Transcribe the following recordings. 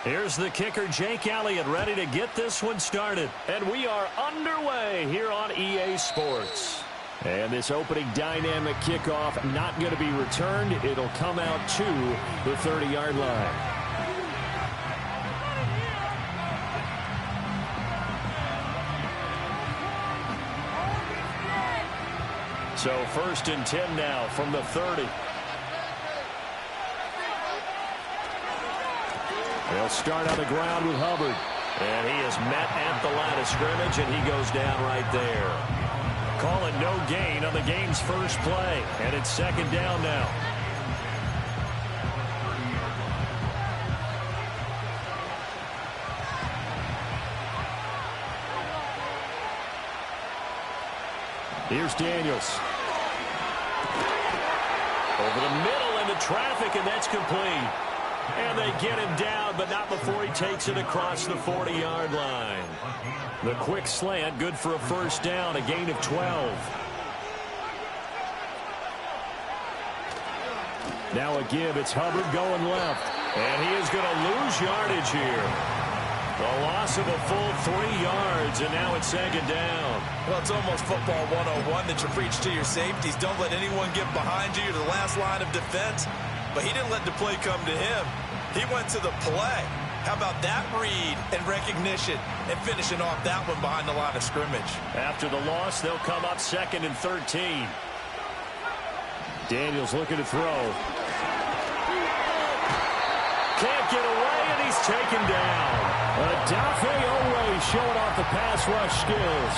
Here's the kicker, Jake Elliott, ready to get this one started. And we are underway here on EA Sports. And this opening dynamic kickoff not going to be returned. It'll come out to the 30-yard line. So 1st and 10 now from the 30. They'll start on the ground with Hubbard. And he is met at the line of scrimmage, and he goes down right there. Call it no gain on the game's first play. And it's 2nd down now. Here's Daniels. Over the middle into traffic, and that's complete. And they get him down, but not before he takes it across the 40-yard line. The quick slant, good for a 1st down, a gain of 12. Now a give, it's Hubbard going left. And he is going to lose yardage here. A loss of a full 3 yards, and now it's 2nd down. Well, it's almost football 101 that you preach to your safeties. Don't let anyone get behind you. You're the last line of defense. But he didn't let the play come to him. He went to the play. How about that read and recognition and finishing off that one behind the line of scrimmage? After the loss, they'll come up 2nd and 13. Daniels looking to throw. Can't get away, and he's taken down. Adafe Owe showing off the pass rush skills.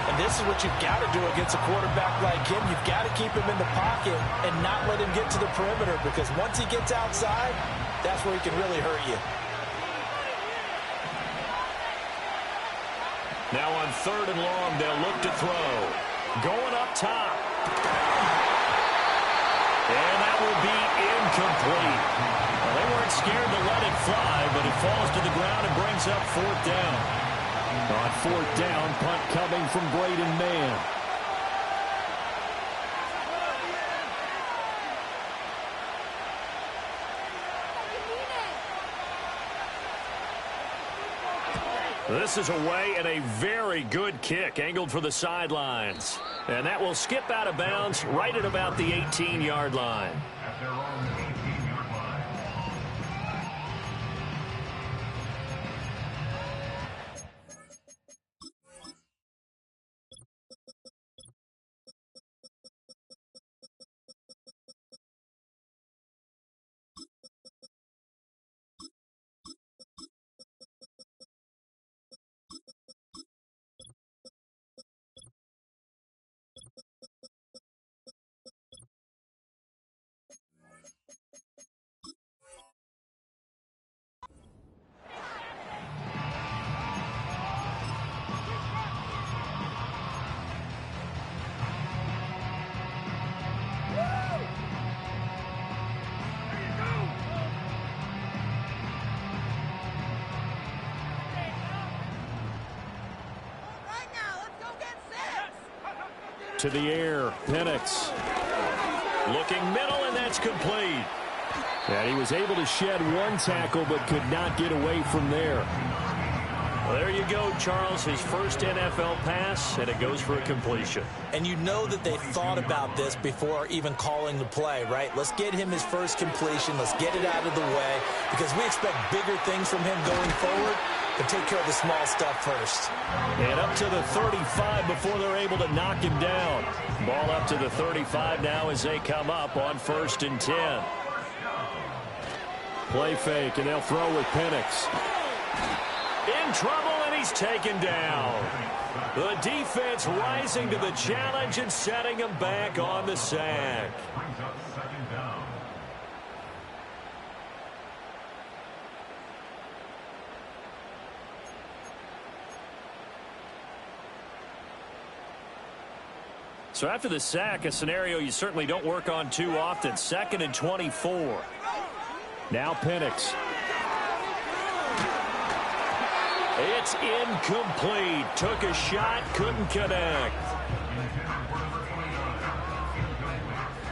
And this is what you've got to do against a quarterback like him. You've got to keep him in the pocket and not let him get to the perimeter, because once he gets outside, that's where he can really hurt you. Now on 3rd and long, they'll look to throw. Going up top. And that will be incomplete. Well, they weren't scared to let it fly, but it falls to the ground and brings up 4th down. On 4th down, punt coming from Braden Mann. This is away, and a very good kick angled for the sidelines. And that will skip out of bounds right at about the 18-yard line. To the air, Penix. Looking middle, and that's complete. And he was able to shed one tackle, but could not get away from there. Well, there you go, Charles. His first NFL pass, and it goes for a completion. And you know that they thought about this before even calling the play, right? Let's get him his first completion. Let's get it out of the way, because we expect bigger things from him going forward. But take care of the small stuff first. And up to the 35 before they're able to knock him down. Ball up to the 35 now as they come up on 1st and 10. Play fake, and they'll throw with Penix. In trouble, and he's taken down. The defense rising to the challenge and setting him back on the sack. So after the sack, a scenario you certainly don't work on too often. 2nd and 24. Now Penix. It's incomplete. Took a shot, couldn't connect.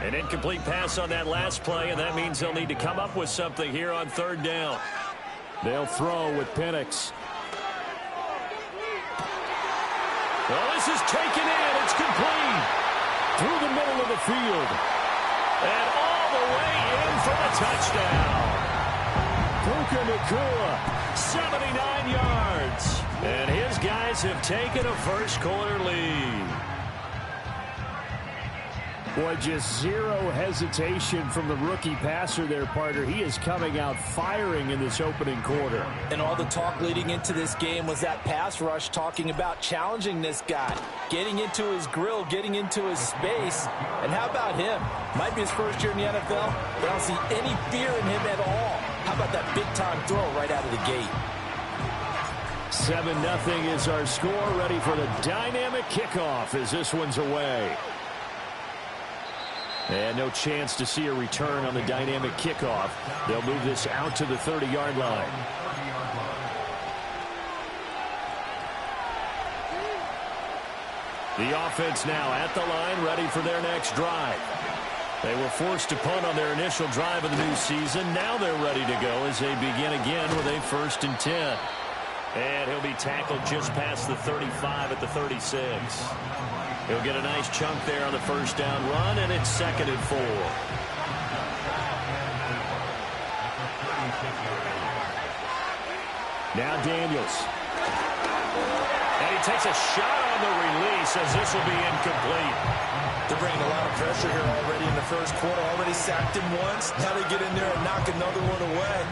An incomplete pass on that last play, and that means they'll need to come up with something here on 3rd down. They'll throw with Penix. Well, this is taken in. It's complete. Through the middle of the field. And all the way in for the touchdown. Puka Nacua, 79 yards. And his guys have taken a first-quarter lead. Boy, just zero hesitation from the rookie passer there, partner. He is coming out firing in this opening quarter. And all the talk leading into this game was that pass rush talking about challenging this guy, getting into his grill, getting into his space. And how about him? Might be his first year in the NFL, but I don't see any fear in him at all. How about that big-time throw right out of the gate? 7-0 is our score, ready for the dynamic kickoff as this one's away. And no chance to see a return on the dynamic kickoff. They'll move this out to the 30-yard line. The offense now at the line, ready for their next drive. They were forced to punt on their initial drive of the new season. Now they're ready to go as they begin again with a 1st and 10. And he'll be tackled just past the 35 at the 36. He'll get a nice chunk there on the first down run, and it's 2nd and 4. Now Daniels. And he takes a shot on the release as this will be incomplete. They're bringing a lot of pressure here already in the first quarter. Already sacked him once. Now they get in there and knock another one away.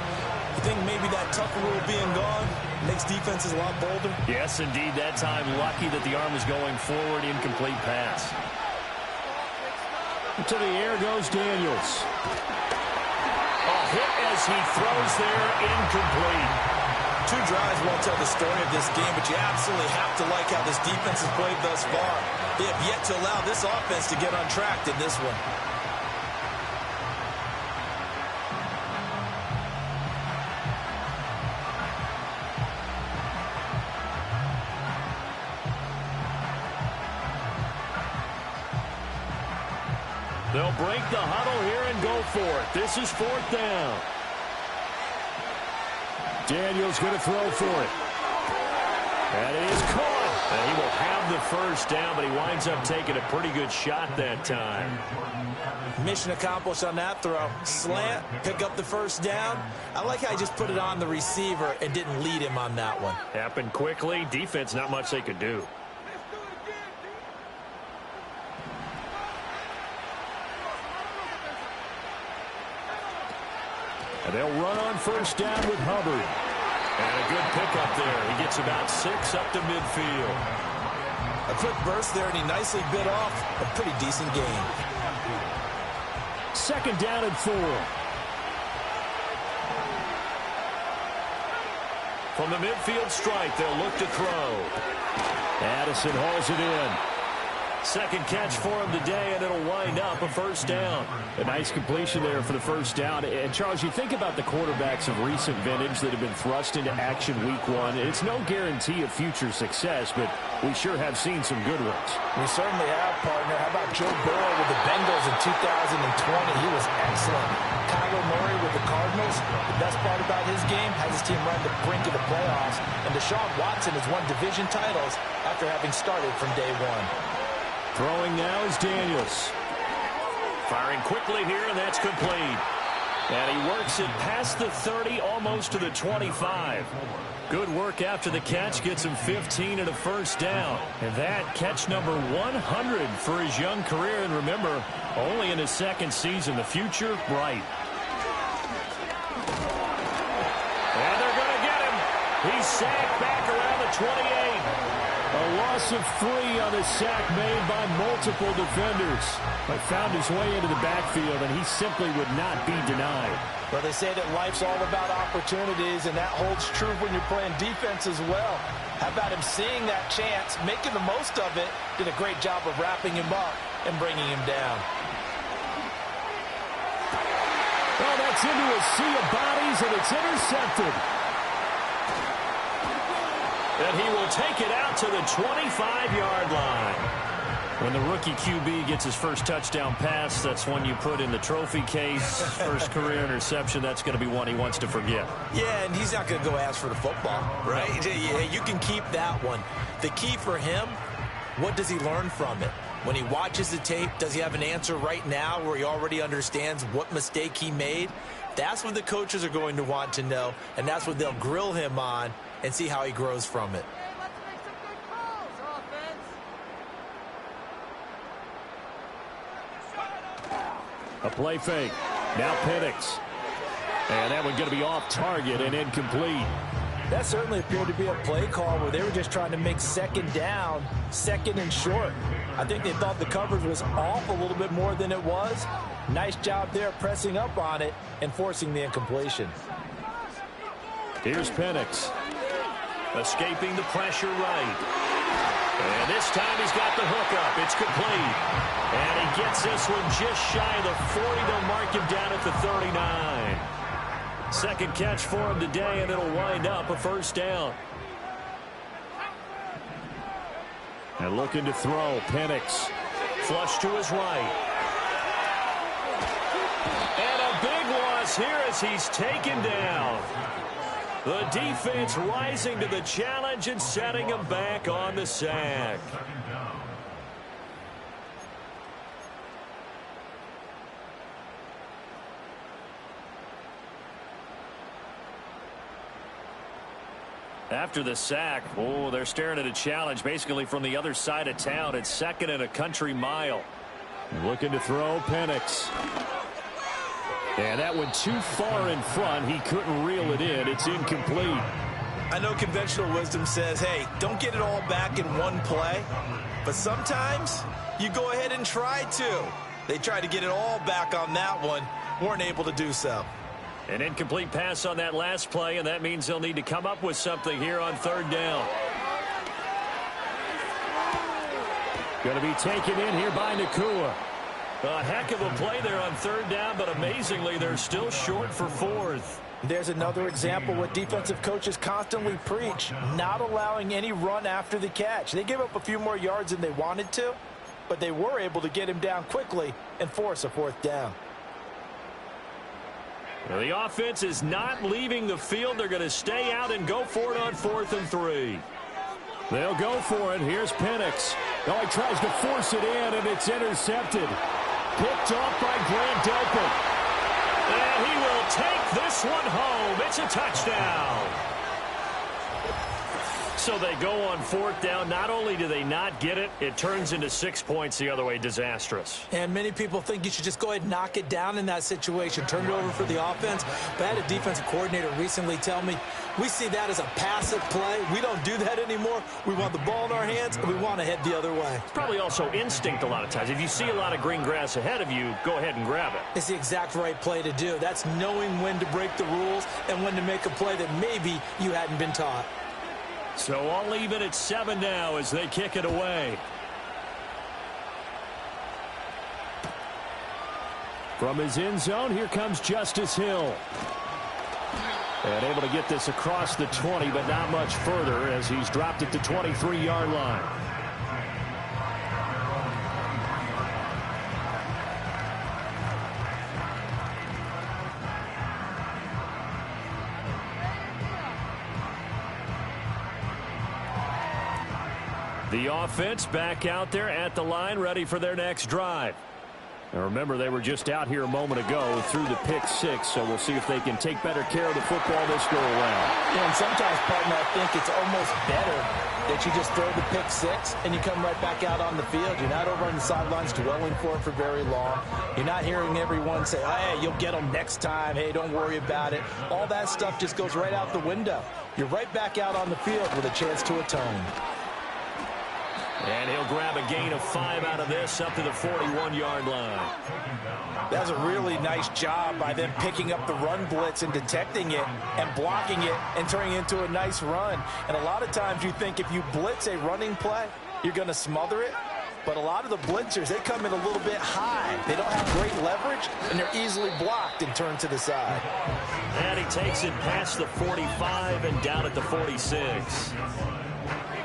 You think maybe that tougher rule being gone makes defenses a lot bolder? Yes, indeed. That time, lucky that the arm was going forward. Incomplete pass. To the air goes Daniels. A hit as he throws there, incomplete. 2 drives won't tell the story of this game, but you absolutely have to like how this defense has played thus far. They have yet to allow this offense to get on track in this one. They'll break the huddle here and go for it. This is 4th down. Daniels going to throw for it. That is caught. And he will have the first down, but he winds up taking a pretty good shot that time. Mission accomplished on that throw. Slant, pick up the first down. I like how he just put it on the receiver and didn't lead him on that one. Happened quickly. Defense, not much they could do. And they'll run on first down with Hubbard. And a good pickup there. He gets about 6 up to midfield. A quick burst there, and he nicely bit off a pretty decent gain. 2nd down and 4. From the midfield strike, they'll look to throw. Addison hauls it in. 2nd catch for him today, and it'll wind up a first down. A nice completion there for the first down. And, Charles, you think about the quarterbacks of recent vintage that have been thrust into action week 1. It's no guarantee of future success, but we sure have seen some good ones. We certainly have, partner. How about Joe Burrow with the Bengals in 2020? He was excellent. Kyler Murray with the Cardinals. The best part about his game has his team right at the brink of the playoffs. And Deshaun Watson has won division titles after having started from day 1. Throwing now is Daniels. Firing quickly here, and that's complete. And he works it past the 30, almost to the 25. Good work after the catch. Gets him 15 and a first down. And that catch number 100 for his young career. And remember, only in his 2nd season. The future, bright. And they're going to get him. He's sacked back around the 28. A loss of 3 on the sack made by multiple defenders. But found his way into the backfield, and he simply would not be denied. Well, they say that life's all about opportunities, and that holds true when you're playing defense as well. How about him seeing that chance, making the most of it, did a great job of wrapping him up and bringing him down. Well, that's into a sea of bodies, and it's intercepted. And he will take it out to the 25-yard line. When the rookie QB gets his first touchdown pass, that's one you put in the trophy case. First career interception, that's going to be one he wants to forget. Yeah, and he's not going to go ask for the football, right? You can keep that one. The key for him, what does he learn from it? When he watches the tape, does he have an answer right now where he already understands what mistake he made? That's what the coaches are going to want to know, and that's what they'll grill him on and see how he grows from it. A play fake. Now Penix. And that one's going to be off target and incomplete. That certainly appeared to be a play call where they were just trying to make second down, second and short. I think they thought the coverage was off a little bit more than it was. Nice job there pressing up on it and forcing the incompletion. Here's Penix. Escaping the pressure right. And this time he's got the hook up. It's complete. And he gets this one just shy of the 40. They'll mark him down at the 39. Second catch for him today, and it'll wind up a first down. And looking to throw, Penix. Flush to his right. And a big loss here as he's taken down. The defense rising to the challenge and setting him back on the sack. After the sack, they're staring at a challenge basically from the other side of town. It's second and a country mile. Looking to throw, Penix. And that went too far in front. He couldn't reel it in. It's incomplete. I know conventional wisdom says, hey, don't get it all back in one play. But sometimes you go ahead and try to. They tried to get it all back on that one. Weren't able to do so. An incomplete pass on that last play, and that means they'll need to come up with something here on third down. Going to be taken in here by Nakua. A heck of a play there on third down, but amazingly, they're still short for fourth. There's another example what defensive coaches constantly preach, not allowing any run after the catch. They gave up a few more yards than they wanted to, but they were able to get him down quickly and force a fourth down. Well, the offense is not leaving the field. They're going to stay out and go for it on 4th and 3. They'll go for it. Here's Penix. Oh, he tries to force it in, and it's intercepted. Picked off by Grant Delpit. And he will take this one home. It's a touchdown. So they go on 4th down. Not only do they not get it, it turns into 6 points the other way. Disastrous. And many people think you should just go ahead and knock it down in that situation. Turn it over for the offense. But I had a defensive coordinator recently tell me, we see that as a passive play. We don't do that anymore. We want the ball in our hands, and we want to head the other way. It's probably also instinct a lot of times. If you see a lot of green grass ahead of you, go ahead and grab it. It's the exact right play to do. That's knowing when to break the rules and when to make a play that maybe you hadn't been taught. So I'll leave it at 7 now as they kick it away. From his end zone, here comes Justice Hill. And able to get this across the 20, but not much further as he's dropped it to 23-yard line. The offense back out there at the line, ready for their next drive. Now remember, they were just out here a moment ago through the pick 6, so we'll see if they can take better care of the football this go around. Yeah, and sometimes, partner, I think it's almost better that you just throw the pick 6 and you come right back out on the field. You're not over on the sidelines dwelling for it for very long. You're not hearing everyone say, hey, you'll get them next time. Hey, don't worry about it. All that stuff just goes right out the window. You're right back out on the field with a chance to atone. And he'll grab a gain of 5 out of this up to the 41-yard line. That was a really nice job by them picking up the run blitz and detecting it and blocking it and turning it into a nice run. And a lot of times you think if you blitz a running play, you're going to smother it. But a lot of the blitzers, they come in a little bit high. They don't have great leverage, and they're easily blocked and turned to the side. And he takes it past the 45 and down at the 46.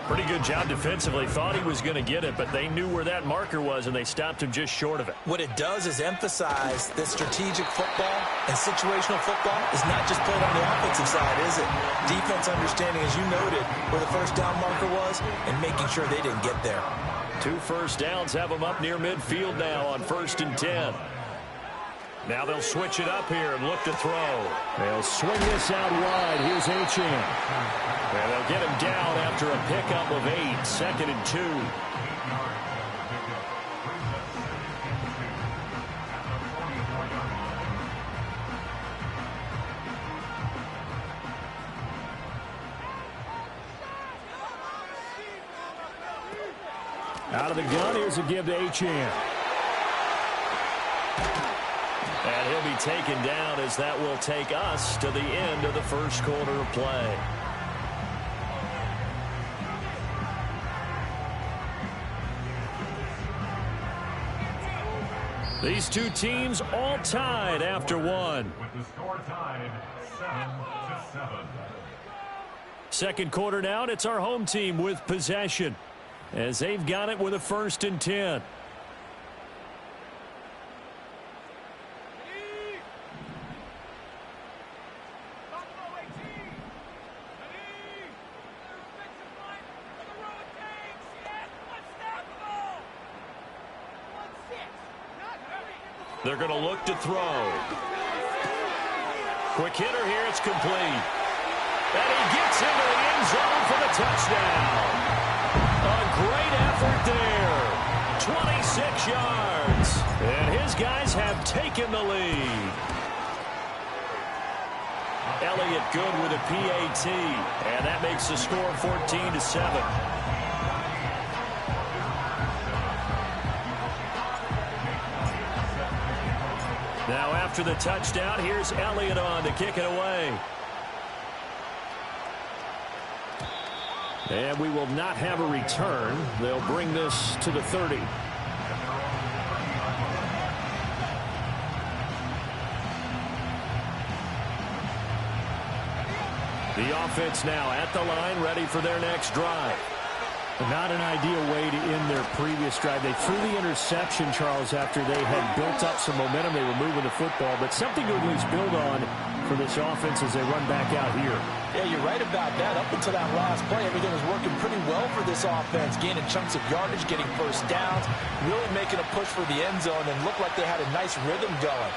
Pretty good job defensively. Thought he was going to get it, but they knew where that marker was, and they stopped him just short of it. What it does is emphasize that strategic football and situational football is not just played on the offensive side, is it? Defense understanding, as you noted, where the first down marker was and making sure they didn't get there. 2 first downs have them up near midfield now on 1st and 10. Now they'll switch it up here and look to throw. They'll swing this out wide. Here's Achane. And they'll get him down after a pickup of 8. 2nd and 2. Out of the gun, here's a give to Achane. And he'll be taken down as that will take us to the end of the first quarter of play. These two teams all tied after one. With the score tied 7-7. Second quarter now, and it's our home team with possession as they've got it with a 1st and 10. They're going to look to throw. Quick hitter here. It's complete. And he gets into the end zone for the touchdown. A great effort there. 26 yards. And his guys have taken the lead. Elliott good with a PAT. And that makes the score 14-7. Now after the touchdown, here's Elliott on to kick it away. And we will not have a return. They'll bring this to the 30. The offense now at the line, ready for their next drive. Not an ideal way to end their previous drive. They threw the interception, Charles, after they had built up some momentum. They were moving the football, but something to at least build on for this offense as they run back out here. Yeah, you're right about that. Up until that last play, everything was working pretty well for this offense, gaining chunks of yardage, getting first downs, really making a push for the end zone, and looked like they had a nice rhythm going.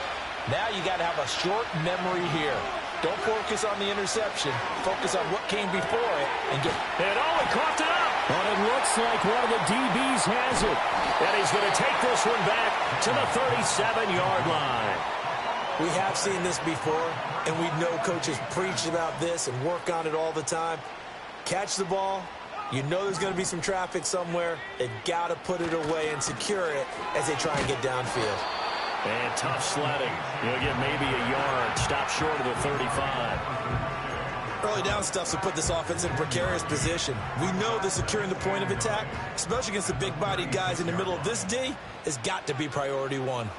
Now you got to have a short memory here. Don't focus on the interception. Focus on what came before it and get. And he caught it up. And it looks like one of the DBs has it. And he's going to take this one back to the 37-yard line. We have seen this before, and we know coaches preach about this and work on it all the time. Catch the ball. You know there's going to be some traffic somewhere. They've got to put it away and secure it as they try and get downfield. And tough sledding. He'll get maybe a yard. Stop short of the 35. Early down stuff to put this offense in a precarious position. We know that securing the point of attack, especially against the big-bodied guys in the middle of this D, has got to be priority one.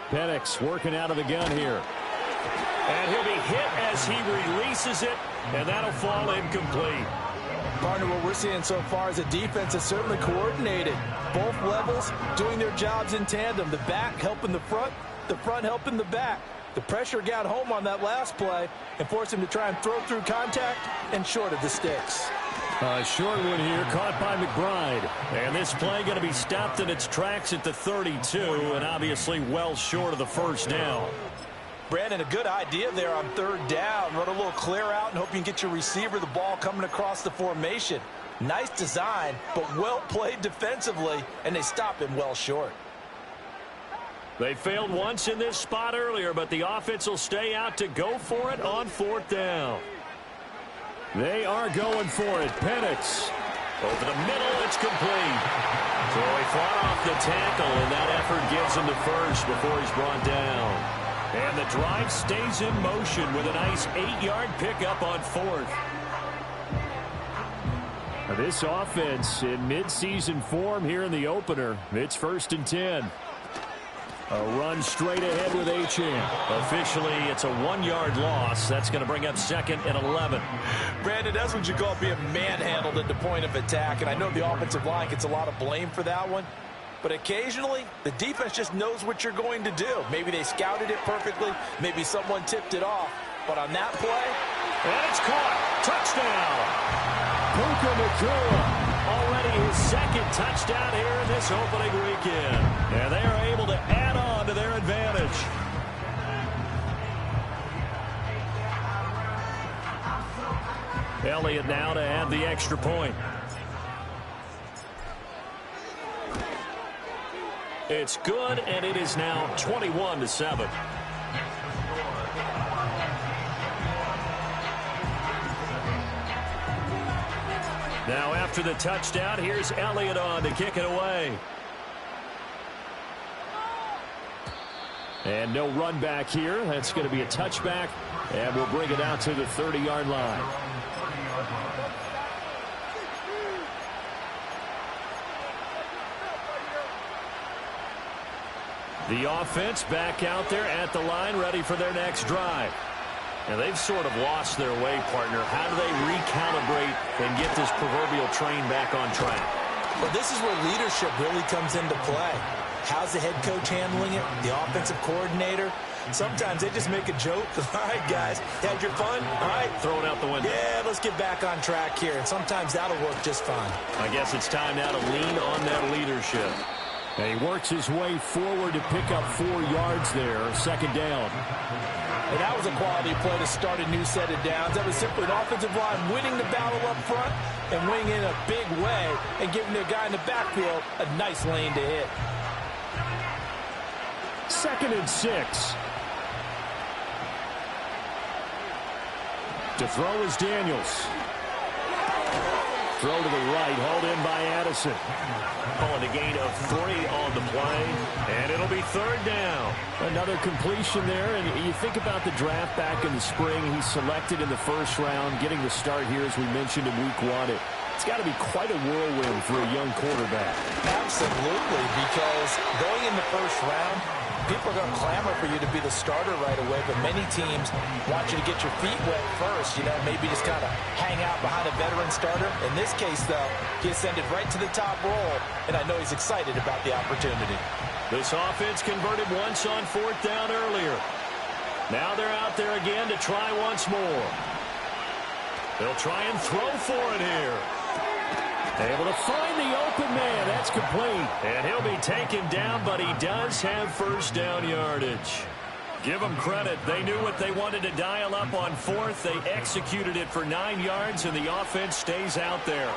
Penix working out of the gun here. And he'll be hit as he releases it, and that'll fall incomplete. Partner, what we're seeing so far is a defense that's certainly coordinated. Both levels doing their jobs in tandem. The back helping the front helping the back. The pressure got home on that last play and forced him to try and throw through contact and short of the sticks. A short one here caught by McBride. And this play going to be stopped in its tracks at the 32 and obviously well short of the first down. Brandon, a good idea there on 3rd down. Run a little clear out and hope you can get your receiver the ball coming across the formation. Nice design, but well played defensively, and they stop him well short. They failed once in this spot earlier, but the offense will stay out to go for it on 4th down. They are going for it. Penix over the middle. It's complete. So he fought off the tackle, and that effort gives him the first before he's brought down. And the drive stays in motion with a nice 8-yard pickup on 4th. Now this offense in midseason form here in the opener. It's 1st and 10. A run straight ahead with Achane. Officially, it's a 1-yard loss. That's going to bring up 2nd and 11. Brandon, that's what you call being manhandled at the point of attack. And I know the offensive line gets a lot of blame for that one. But occasionally, the defense just knows what you're going to do. Maybe they scouted it perfectly. Maybe someone tipped it off. But on that play, and it's caught. Touchdown. Puka Nacua. Already his 2nd touchdown here in this opening weekend. And they are able to add on to their advantage. Elliott now to add the extra point. It's good, and it is now 21-7. Now after the touchdown, here's Elliott on to kick it away. And no run back here. That's going to be a touchback, and we'll bring it out to the 30-yard line. The offense back out there at the line, ready for their next drive. And they've sort of lost their way, partner. How do they recalibrate and get this proverbial train back on track? Well, this is where leadership really comes into play. How's the head coach handling it? The offensive coordinator? Sometimes they just make a joke. All right, guys, had your fun? All right. Throw it out the window. Yeah, let's get back on track here. And sometimes that'll work just fine. I guess it's time now to lean on that leadership. And he works his way forward to pick up 4 yards there, 2nd down. And that was a quality play to start a new set of downs. That was simply an offensive line winning the battle up front and winning in a big way and giving the guy in the backfield a nice lane to hit. 2nd and 6. To throw is Daniels. Throw to the right, hauled in by Addison. Calling a gain of 3 on the play, and it'll be 3rd down. Another completion there, and you think about the draft back in the spring. He's selected in the 1st round, getting the start here, as we mentioned in week 1. It's got to be quite a whirlwind for a young quarterback. Absolutely, because going in the 1st round, people are going to clamor for you to be the starter right away, but many teams want you to get your feet wet first, maybe just kind of hang out behind a veteran starter. In this case, though, he ascended right to the top role, and I know he's excited about the opportunity. This offense converted once on 4th down earlier. Now they're out there again to try once more. They'll try and throw for it here. Able to find the open man. That's complete. And he'll be taken down, but he does have 1st down yardage. Give them credit. They knew what they wanted to dial up on 4th. They executed it for 9 yards, and the offense stays out there.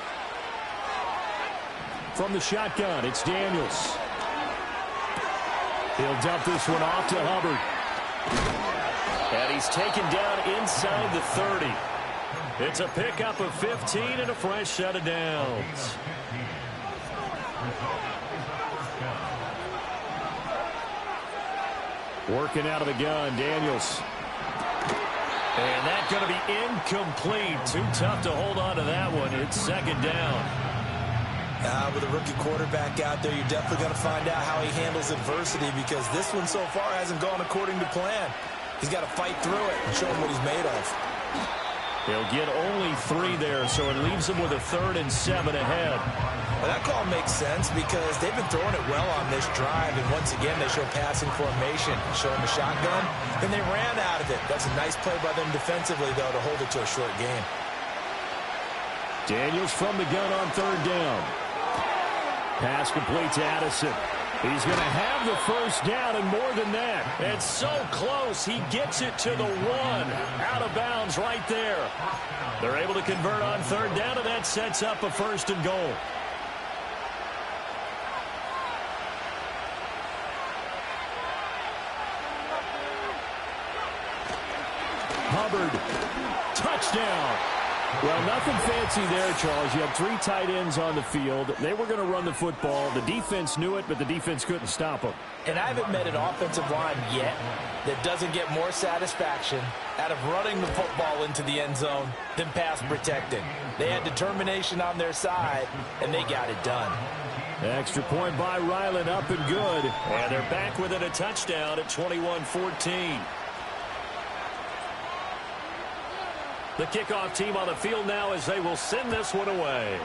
From the shotgun, it's Daniels. He'll dump this one off to Hubbard. And he's taken down inside the 30. It's a pickup of 15 and a fresh set of downs. Working out of the gun, Daniels. And that's going to be incomplete. Too tough to hold on to that one. It's 2nd down. With a rookie quarterback out there, you're definitely going to find out how he handles adversity, because this one so far hasn't gone according to plan. He's got to fight through it and show him what he's made of. They'll get only 3 there, so it leaves them with a 3rd and 7 ahead. Well, that call makes sense because they've been throwing it well on this drive, and once again they show passing formation, showing the shotgun, and they ran out of it. That's a nice play by them defensively, though, to hold it to a short game. Daniels from the gun on 3rd down. Pass complete to Addison. He's going to have the 1st down, and more than that. And so close, he gets it to the 1. Out of bounds right there. They're able to convert on 3rd down, and that sets up a 1st and goal. Hubbard, touchdown. Well, nothing fancy there, Charles. You had 3 tight ends on the field. They were going to run the football. The defense knew it, but the defense couldn't stop them. And I haven't met an offensive line yet that doesn't get more satisfaction out of running the football into the end zone than pass protecting. They had determination on their side, and they got it done. Extra point by Ryland, up and good. And they're back within a touchdown at 21-14. The kickoff team on the field now as they will send this one away.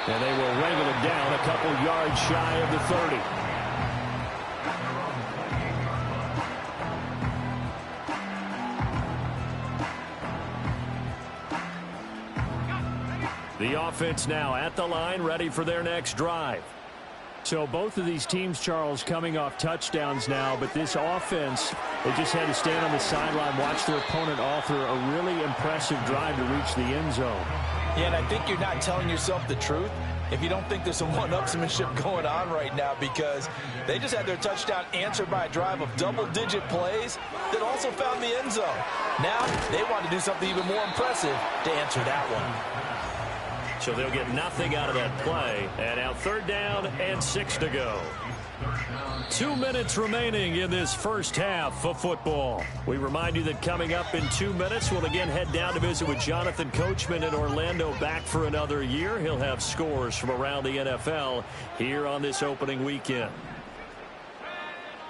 And they will wrangle it down a couple yards shy of the 30. The offense now at the line, ready for their next drive. So both of these teams, Charles, coming off touchdowns now, but this offense, they just had to stand on the sideline, watch their opponent author a really impressive drive to reach the end zone. Yeah, and I think you're not telling yourself the truth if you don't think there's some one-upsmanship going on right now, because they just had their touchdown answered by a drive of double-digit plays that also found the end zone. Now they want to do something even more impressive to answer that one. So they'll get nothing out of that play. And now 3rd down and 6 to go. 2 minutes remaining in this first half of football. We remind you that coming up in 2 minutes, we'll again head down to visit with Jonathan Coachman in Orlando, back for another year. He'll have scores from around the NFL here on this opening weekend.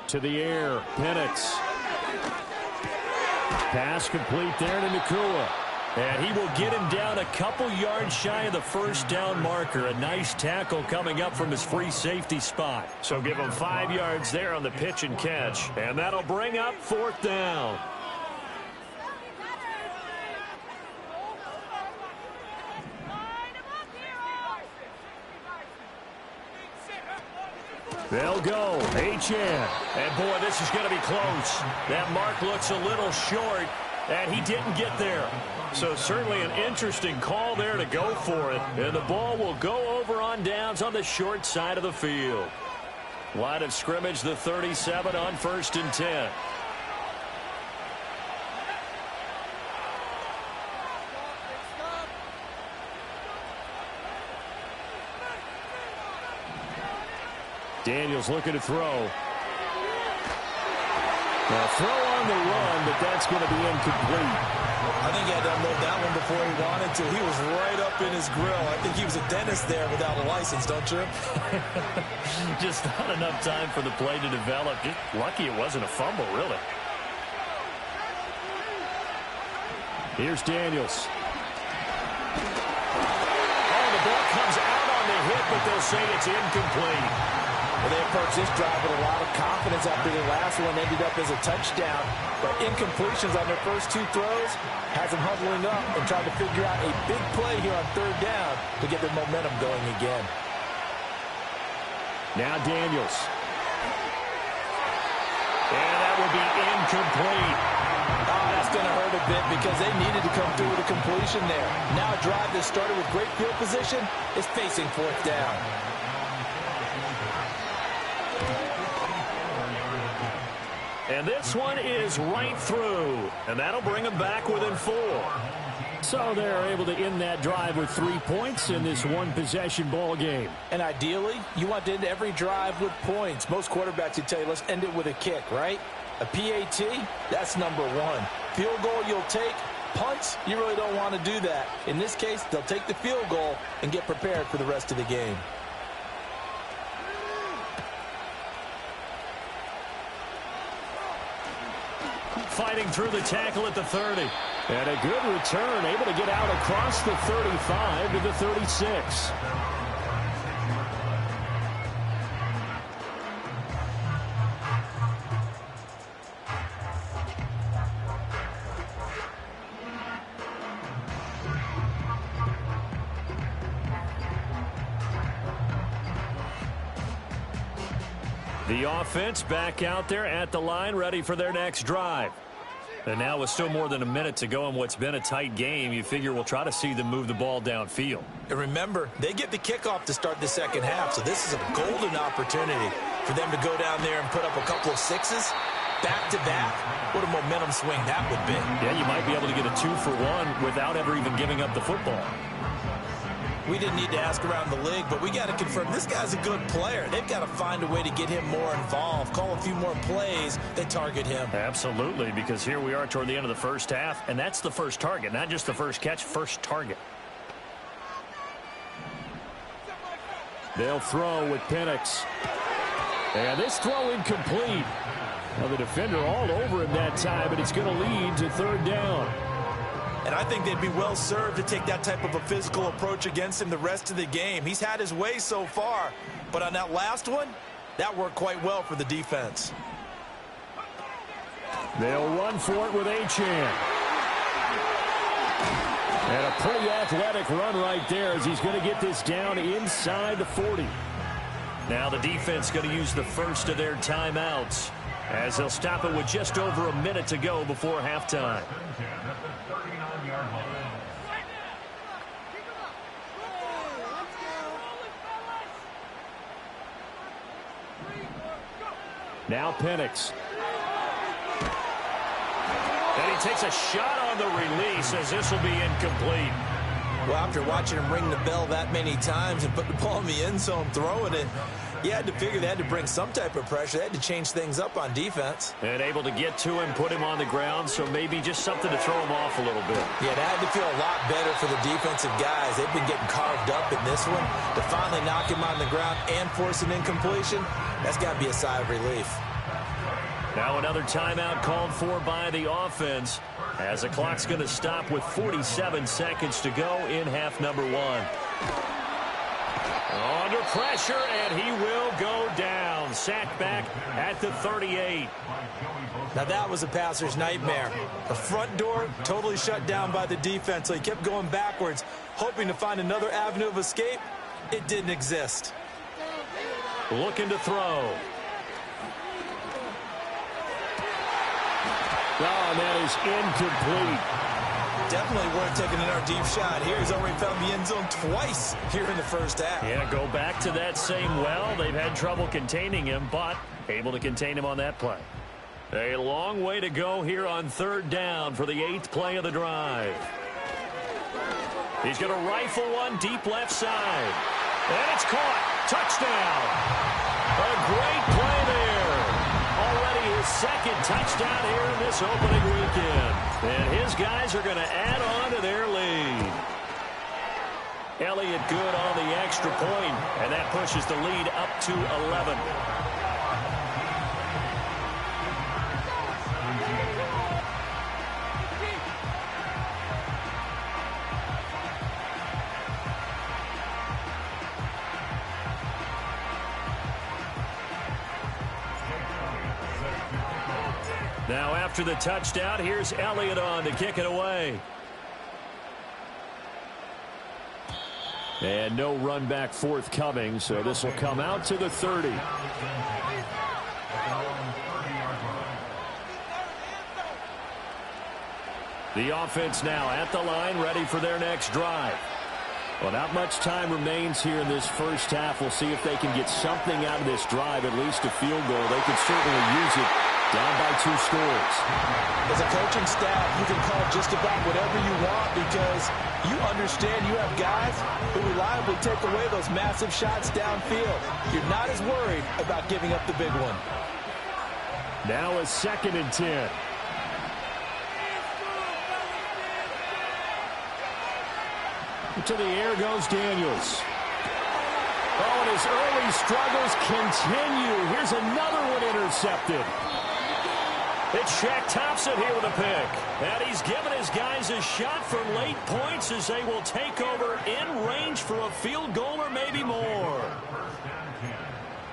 To the air, Penix. Pass complete there to Nakua. And he will get him down a couple yards shy of the first down marker. A nice tackle coming up from his free safety spot. So give him 5 yards there on the pitch and catch. And that'll bring up 4th down. They'll go. H.N. And boy, this is going to be close. That mark looks a little short, and he didn't get there. So certainly an interesting call there to go for it. And the ball will go over on downs on the short side of the field. Line of scrimmage, the 37 on 1st and 10. Daniels looking to throw. Now throw on the run, but that's going to be incomplete. I think he had to unload that one before he wanted to. He was right up in his grill. I think he was a dentist there without a license, don't you? Just not enough time for the play to develop. Just lucky it wasn't a fumble, really. Here's Daniels. Oh, the ball comes out on the hit, but they'll say it's incomplete. Well, they approached this drive with a lot of confidence after the last one ended up as a touchdown. But incompletions on their first 2 throws has them huddling up and trying to figure out a big play here on 3rd down to get their momentum going again. Now Daniels. And that will be incomplete. Oh, that's going to hurt a bit because they needed to come through with a completion there. Now a drive that started with great field position is facing 4th down. And this one is right through. And that'll bring them back within 4. So they're able to end that drive with 3 points in this one-possession ball game. And ideally, you want to end every drive with points. Most quarterbacks would tell you, let's end it with a kick, right? A PAT, that's number 1. Field goal you'll take. Punts, you really don't want to do that. In this case, they'll take the field goal and get prepared for the rest of the game. Fighting through the tackle at the 30. And a good return, able to get out across the 35 to the 36. The offense back out there at the line, ready for their next drive. And now with still more than a minute to go in what's been a tight game, you figure we'll try to see them move the ball downfield. And remember, they get the kickoff to start the second half, so this is a golden opportunity for them to go down there and put up a couple of 6s back-to-back. What a momentum swing that would be. Yeah, you might be able to get a 2-for-1 without ever even giving up the football. We didn't need to ask around the league, but we got to confirm this guy's a good player. They've got to find a way to get him more involved, call a few more plays that target him. Absolutely, because here we are toward the end of the first half, and that's the first target, not just the first catch, first target. They'll throw with Penix. And this throw incomplete. Well, the defender all over him that time, but it's going to lead to third down. And I think they'd be well served to take that type of a physical approach against him the rest of the game. He's had his way so far, but on that last one, that worked quite well for the defense. They'll run for it with Achane. And a pretty athletic run right there as he's going to get this down inside the 40. Now the defense going to use the first of their timeouts as they'll stop it with just over a minute to go before halftime. Now Penix. And he takes a shot on the release as this will be incomplete. Well, after watching him ring the bell that many times and put the ball in the end zone throwing it, you had to figure they had to bring some type of pressure. They had to change things up on defense. And able to get to him, put him on the ground, so maybe just something to throw him off a little bit. Yeah, that had to feel a lot better for the defensive guys. They've been getting carved up in this one. To finally knock him on the ground and force an incompletion, that's got to be a sigh of relief. Now another timeout called for by the offense as the clock's going to stop with 47 seconds to go in half number one. Under pressure, and he will go down. Sacked back at the 38. Now that was a passer's nightmare. The front door totally shut down by the defense, so he kept going backwards, hoping to find another avenue of escape. It didn't exist. Looking to throw. Oh, and that is incomplete. Definitely worth taking another deep shot here. He's already found the end zone twice here in the first half. Yeah, go back to that same well. They've had trouble containing him, but able to contain him on that play. A long way to go here on third down for the 8th play of the drive. He's going to rifle one deep left side. And it's caught. Touchdown. A great play there. Already his second touchdown here in this opening weekend. And his guys are going to add on to their lead. Elliott good on the extra point, and that pushes the lead up to 11. Now after the touchdown, here's Elliott on to kick it away. And no run back forthcoming, so this will come out to the 30. The offense now at the line, ready for their next drive. Well, not much time remains here in this first half. We'll see if they can get something out of this drive, at least a field goal. They can certainly use it. Down by 2 scores. As a coaching staff, you can call just about whatever you want because you understand you have guys who reliably take away those massive shots downfield. You're not as worried about giving up the big one. Now a 2nd and 10. To the air goes Daniels. Oh, and his early struggles continue. Here's another one intercepted. It's Shaq Thompson here with a pick. And he's given his guys a shot for late points as they will take over in range for a field goal or maybe more. First down 10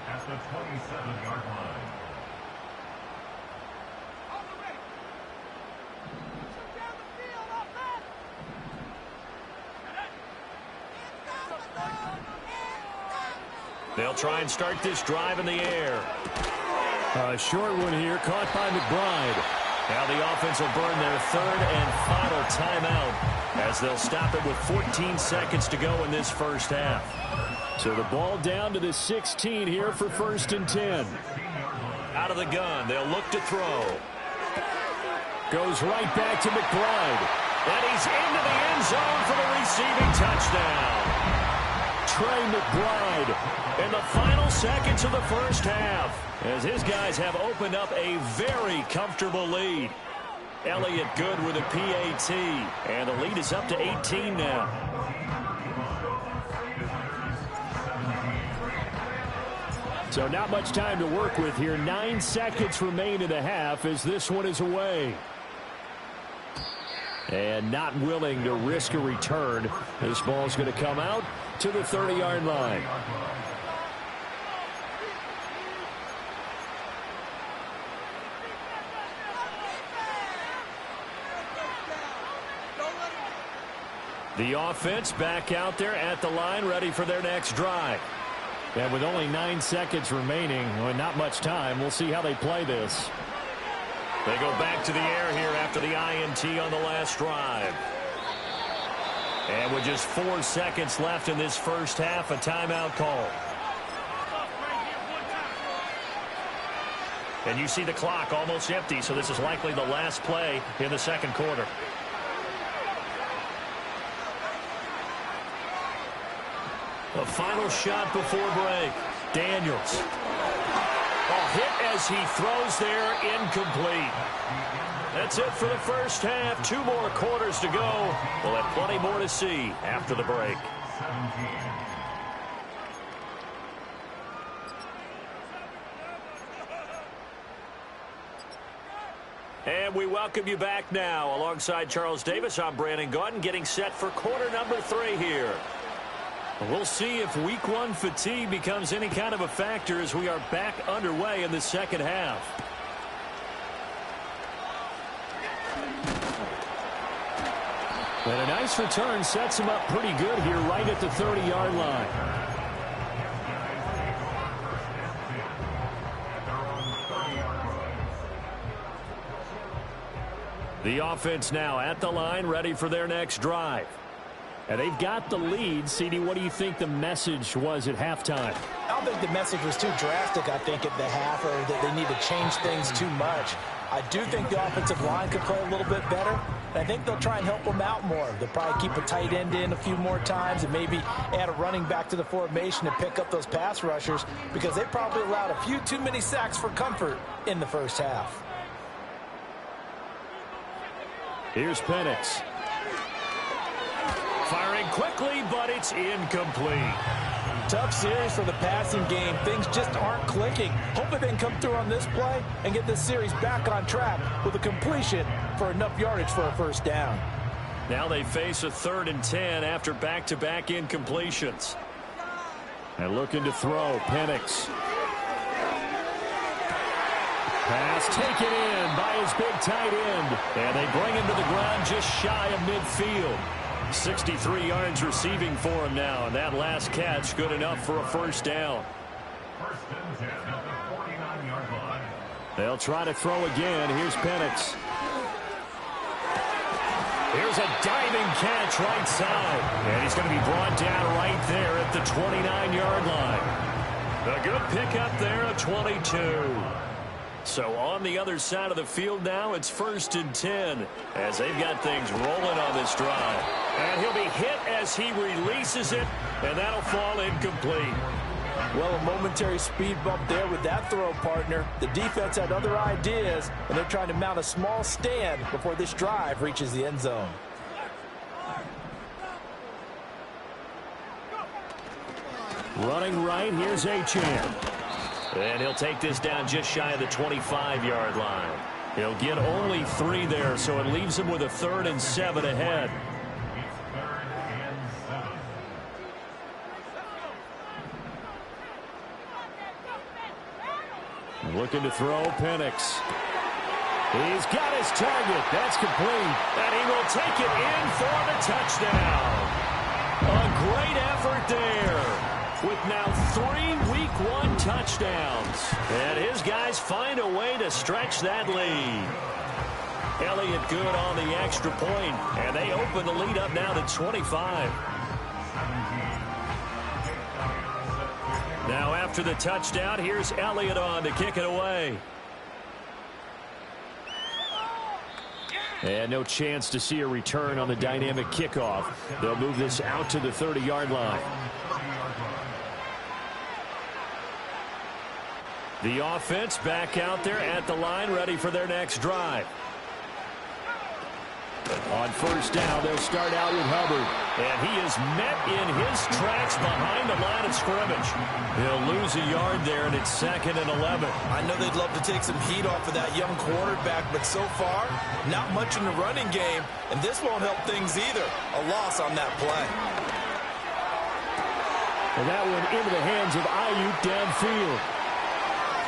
at the 27-yard line. They'll try and start this drive in the air. A short one here, caught by McBride. Now the offense will burn their 3rd and final timeout as they'll stop it with 14 seconds to go in this first half. So the ball down to the 16 here for 1st and 10. Out of the gun, they'll look to throw. Goes right back to McBride. And he's into the end zone for the receiving touchdown. Trey McBride in the final seconds of the first half, as his guys have opened up a very comfortable lead. Elliott good with a PAT, and the lead is up to 18 now. So not much time to work with here. 9 seconds remain in the half as this one is away. And not willing to risk a return. This ball's going to come out to the 30-yard line. The offense back out there at the line, ready for their next drive. And with only 9 seconds remaining, well, not much time, we'll see how they play this. They go back to the air here after the INT on the last drive. And with just 4 seconds left in this first half, a timeout call. And you see the clock almost empty, so this is likely the last play in the second quarter. A final shot before break. Daniels. A hit as he throws there, incomplete. That's it for the first half. 2 more quarters to go. We'll have plenty more to see after the break. And we welcome you back now. Alongside Charles Davis, I'm Brandon Gaudin, getting set for quarter number 3 here. We'll see if week 1 fatigue becomes any kind of a factor as we are back underway in the second half. And a nice return sets him up pretty good here right at the 30-yard line. The offense now at the line, ready for their next drive. And they've got the lead. CD, what do you think the message was at halftime? I don't think the message was too drastic, I think, at the half, or that they need to change things too much. I do think the offensive line could play a little bit better. And I think they'll try and help them out more. They'll probably keep a tight end in a few more times and maybe add a running back to the formation and pick up those pass rushers, because they probably allowed a few too many sacks for comfort in the first half. Here's Penix. Firing quickly, but it's incomplete. Tough series for the passing game. Things just aren't clicking. Hoping they can come through on this play and get this series back on track with a completion for enough yardage for a first down. Now they face a 3rd and 10 after back-to-back incompletions. And looking to throw, Penix. Pass taken in by his big tight end. And they bring him to the ground just shy of midfield. 63 yards receiving for him now, and that last catch good enough for a first down. First and 10 at the 49-yard line. They'll try to throw again. Here's Penix. Here's a diving catch right side, and he's going to be brought down right there at the 29-yard line. A good pickup there, a 22. So on the other side of the field now, it's 1st and 10 as they've got things rolling on this drive. And he'll be hit as he releases it, and that'll fall incomplete. Well, a momentary speed bump there with that throw, partner. The defense had other ideas, and they're trying to mount a small stand before this drive reaches the end zone. Running right, here's Achane. And he'll take this down just shy of the 25-yard line. He'll get only 3 there, so it leaves him with a 3rd and 7 ahead. Looking to throw, Penix. He's got his target. That's complete. And he will take it in for the touchdown. A great effort there. With now 3 Week 1 touchdowns. And his guys find a way to stretch that lead. Elliott good on the extra point, and they open the lead up now to 25. Now after the touchdown, here's Elliott on to kick it away. And no chance to see a return on the dynamic kickoff. They'll move this out to the 30-yard line. The offense back out there at the line, ready for their next drive. On first down, they'll start out with Hubbard. And he is met in his tracks behind the line of scrimmage. He'll lose a yard there, and it's 2nd and 11. I know they'd love to take some heat off of that young quarterback, but so far, not much in the running game, and this won't help things either. A loss on that play. And that one into the hands of Ayuk downfield.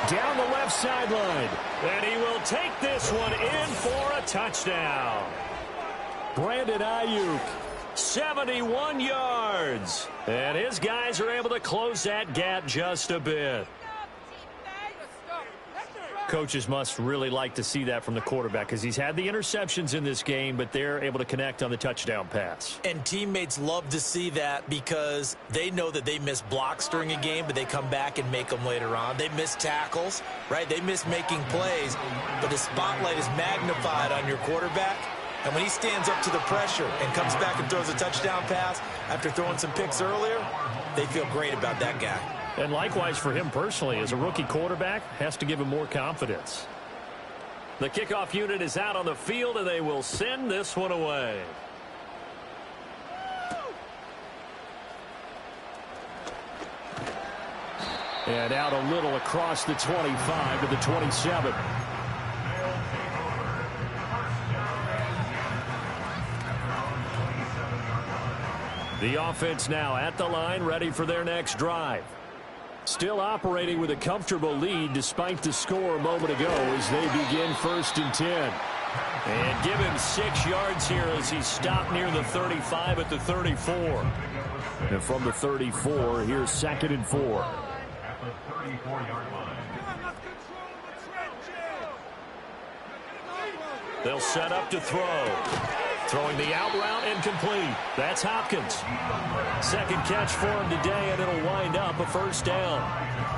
Down the left sideline. And he will take this one in for a touchdown. Brandon Ayuk, 71 yards. And his guys are able to close that gap just a bit. Coaches must really like to see that from the quarterback because he's had the interceptions in this game, but they're able to connect on the touchdown pass. And teammates love to see that because they know that they miss blocks during a game, but they come back and make them later on. They miss tackles, right? They miss making plays, but the spotlight is magnified on your quarterback. And when he stands up to the pressure and comes back and throws a touchdown pass after throwing some picks earlier, they feel great about that guy. And likewise for him personally, as a rookie quarterback, has to give him more confidence. The kickoff unit is out on the field, and they will send this one away. And out a little across the 25 to the 27. The offense now at the line, ready for their next drive. Still operating with a comfortable lead despite the score a moment ago as they begin 1st and 10. And give him 6 yards here as he stopped near the 35 at the 34. And from the 34, here's 2nd and 4. At the 34-yard line. They'll set up to throw. Throwing the out route incomplete. That's Hopkins. 2nd catch for him today, and it'll wind up a 1st down.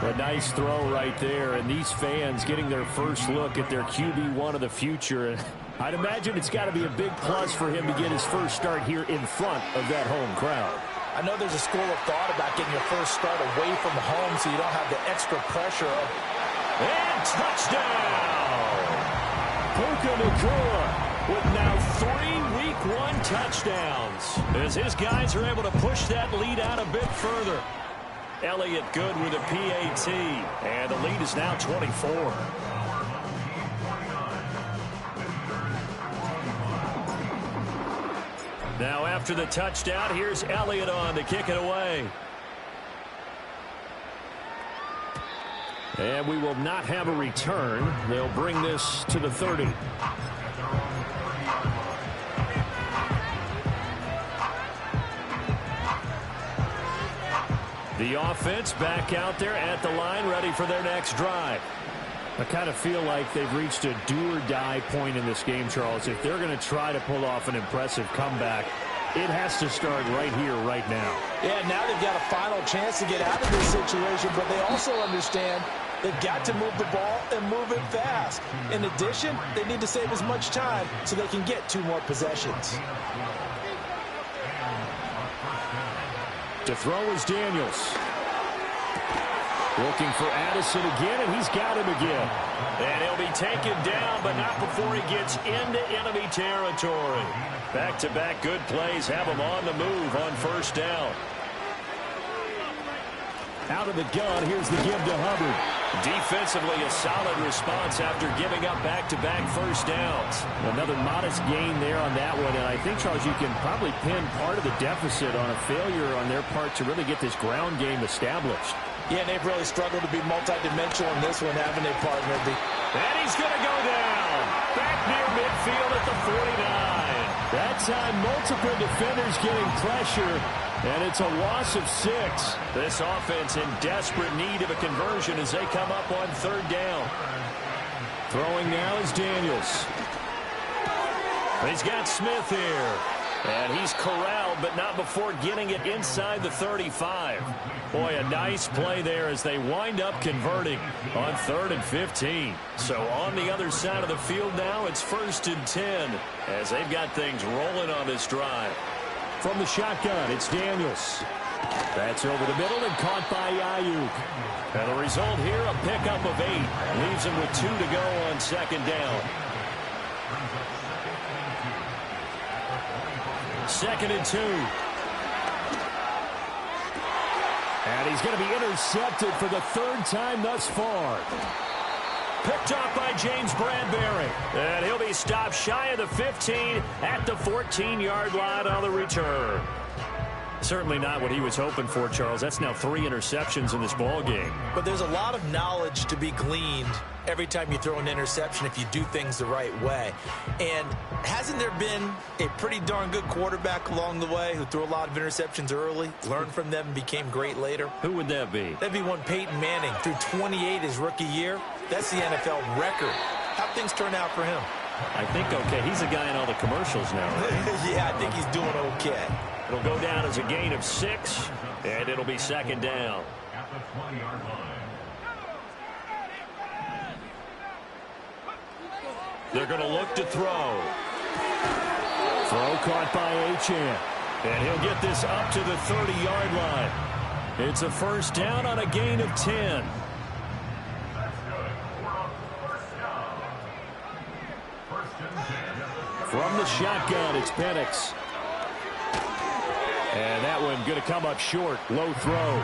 A nice throw right there, and these fans getting their first look at their QB1 of the future. I'd imagine it's got to be a big plus for him to get his first start here in front of that home crowd. I know there's a school of thought about getting your first start away from home so you don't have the extra pressure of... And touchdown! Puka Nacua with now 3 Week 1 touchdowns as his guys are able to push that lead out a bit further. Elliott good with a PAT, and the lead is now 24. Now after the touchdown, here's Elliott on to kick it away. And we will not have a return. They'll bring this to the 30. The offense back out there at the line, ready for their next drive. I kind of feel like they've reached a do-or-die point in this game, Charles. If they're going to try to pull off an impressive comeback, it has to start right here, right now. Yeah, now they've got a final chance to get out of this situation, but they also understand they've got to move the ball and move it fast. In addition, they need to save as much time so they can get 2 more possessions. To throw is Daniels. Looking for Addison again, and he's got him again. And he'll be taken down, but not before he gets into enemy territory. Back-to-back good plays have him on the move on 1st down. Out of the gun, here's the give to Hubbard. Defensively, a solid response after giving up back-to-back 1st downs. Another modest gain there on that one, and I think, Charles, you can probably pin part of the deficit on a failure on their part to really get this ground game established. Yeah, and they've really struggled to be multidimensional in this one, haven't they, partner? And he's going to go down. Back near midfield at the 49. That time, multiple defenders getting pressure, and it's a loss of 6. This offense in desperate need of a conversion as they come up on 3rd down. Throwing now is Daniels. He's got Smith here. And he's corralled, but not before getting it inside the 35. Boy, a nice play there as they wind up converting on 3rd and 15. So on the other side of the field now, it's 1st and 10 as they've got things rolling on this drive. From the shotgun, it's Daniels. That's over the middle and caught by Ayuk. And the result here, a pickup of 8. Leaves him with 2 to go on second down. 2nd and 2. And he's going to be intercepted for the 3rd time thus far. Picked off by James Bradbury. And he'll be stopped shy of the 15 at the 14-yard line on the return. Certainly not what he was hoping for, Charles. That's now 3 interceptions in this ball game. But there's a lot of knowledge to be gleaned every time you throw an interception if you do things the right way. And hasn't there been a pretty darn good quarterback along the way who threw a lot of interceptions early, learned from them, and became great later? Who would that be? That'd be one Peyton Manning. Threw 28 his rookie year. That's the NFL record. How'd things turn out for him? I think okay. He's a guy in all the commercials now, right? Yeah, I think he's doing okay. It'll go down as a gain of 6, and it'll be 2nd down. At the 20-yard line. They're going to look to throw. Throw caught by Achane. And he'll get this up to the 30-yard line. It's a 1st down on a gain of 10. From the shotgun, it's Penix. And that one going to come up short. Low throw.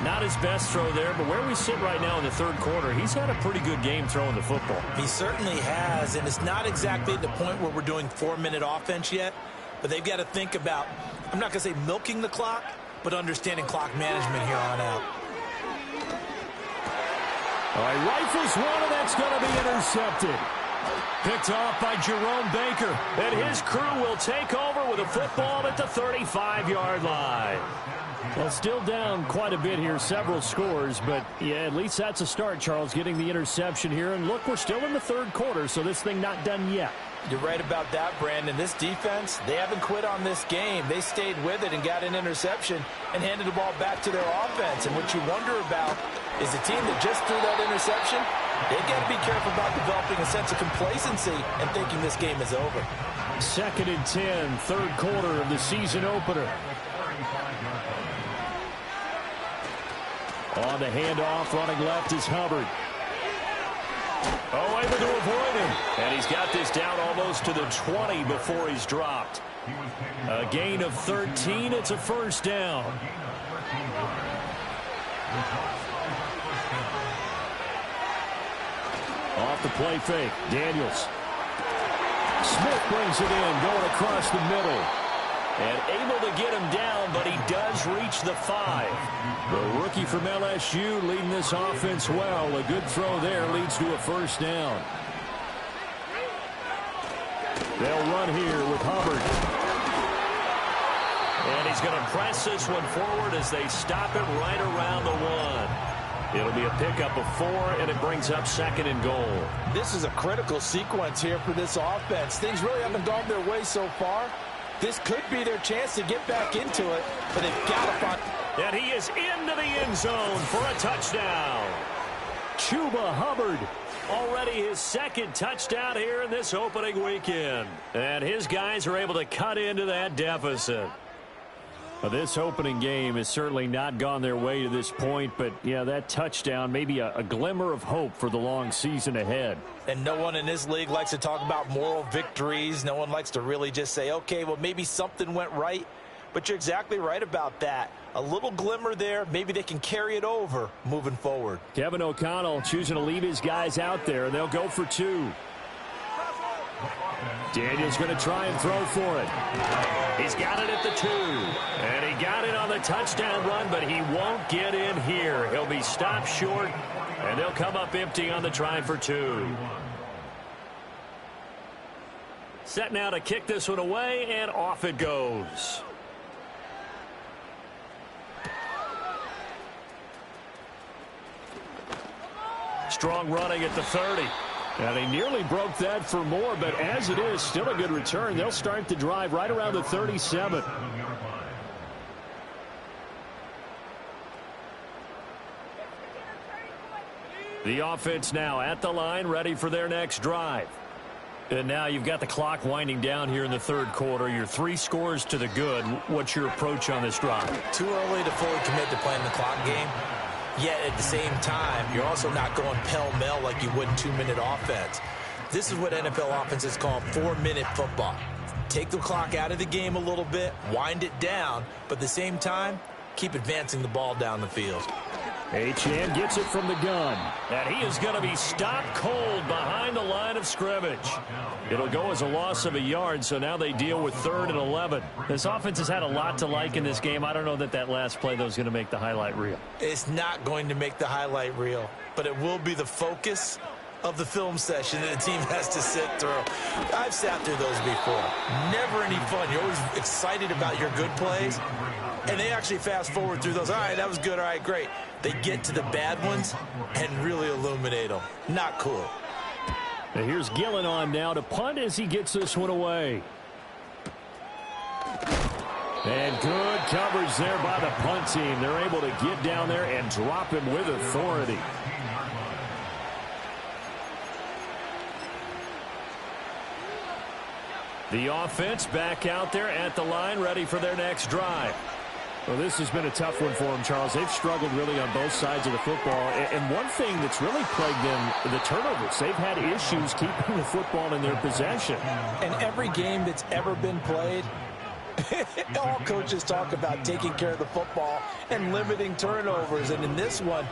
Not his best throw there, but where we sit right now in the 3rd quarter, he's had a pretty good game throwing the football. He certainly has, and it's not exactly at the point where we're doing 4-minute offense yet, but they've got to think about, I'm not going to say milking the clock, but understanding clock management here on out. All right, rifles one, and that's going to be intercepted. Picked off by Jerome Baker, and his crew will take over with a football at the 35-yard line. Well, still down quite a bit here, several scores, but yeah, at least that's a start, Charles, getting the interception here. And look, we're still in the 3rd quarter, so this thing not done yet. You're right about that, Brandon. This defense, they haven't quit on this game. They stayed with it and got an interception and handed the ball back to their offense. And what you wonder about is the team that just threw that interception, they've got to be careful about developing a sense of complacency and thinking this game is over. 2nd and 10, 3rd quarter of the season opener. On the handoff, running left is Hubbard. Oh, able to avoid him. And he's got this down almost to the 20 before he's dropped. A gain of 13. It's a 1st down. Off the play fake. Daniels. Smith brings it in, going across the middle. And able to get him down, but he does reach the 5. The rookie from LSU leading this offense well. A good throw there leads to a 1st down. They'll run here with Hubbard. And he's going to press this one forward as they stop it right around the 1. It'll be a pickup of 4, and it brings up 2nd and goal. This is a critical sequence here for this offense. Things really haven't gone their way so far. This could be their chance to get back into it, but they've got to find. And he is into the end zone for a touchdown. Chuba Hubbard, already his 2nd touchdown here in this opening weekend. And his guys are able to cut into that deficit. Well, this opening game has certainly not gone their way to this point, but, yeah, that touchdown, maybe a glimmer of hope for the long season ahead. And no one in this league likes to talk about moral victories. No one likes to really just say, okay, well, maybe something went right. But you're exactly right about that. A little glimmer there. Maybe they can carry it over moving forward. Kevin O'Connell choosing to leave his guys out there, and they'll go for 2. Daniels going to try and throw for it. He's got it at the 2. And he got it on the touchdown run, but he won't get in here. He'll be stopped short, and they'll come up empty on the try for 2. Set now to kick this one away, and off it goes. Strong running at the 30. And he nearly broke that for more, but as it is, still a good return. They'll start the drive right around the 37. The offense now at the line, ready for their next drive. And now you've got the clock winding down here in the third quarter. You're 3 scores to the good. What's your approach on this drive? Too early to fully commit to playing the clock game. Yet at the same time, you're also not going pell-mell like you would in 2-minute offense. This is what NFL offenses call 4-minute football. Take the clock out of the game a little bit, wind it down, but at the same time, keep advancing the ball down the field. Achane gets it from the gun. And he is going to be stopped cold behind the line of scrimmage. It'll go as a loss of a yard, so now they deal with 3rd and 11. This offense has had a lot to like in this game. I don't know that that last play, though, is going to make the highlight reel. It's not going to make the highlight reel, but it will be the focus of the film session that the team has to sit through. I've sat through those before. Never any fun. You're always excited about your good plays, and they actually fast forward through those. All right, that was good. All right, great. They get to the bad ones and really illuminate them. Not cool. Now here's Gillen on now to punt as he gets this one away. And good coverage there by the punt team. They're able to get down there and drop him with authority. The offense back out there at the line, ready for their next drive. Well, this has been a tough one for them, Charles. They've struggled really on both sides of the football. And one thing that's really plagued them, the turnovers. They've had issues keeping the football in their possession. And every game that's ever been played, all coaches talk about taking care of the football and limiting turnovers. And in this one,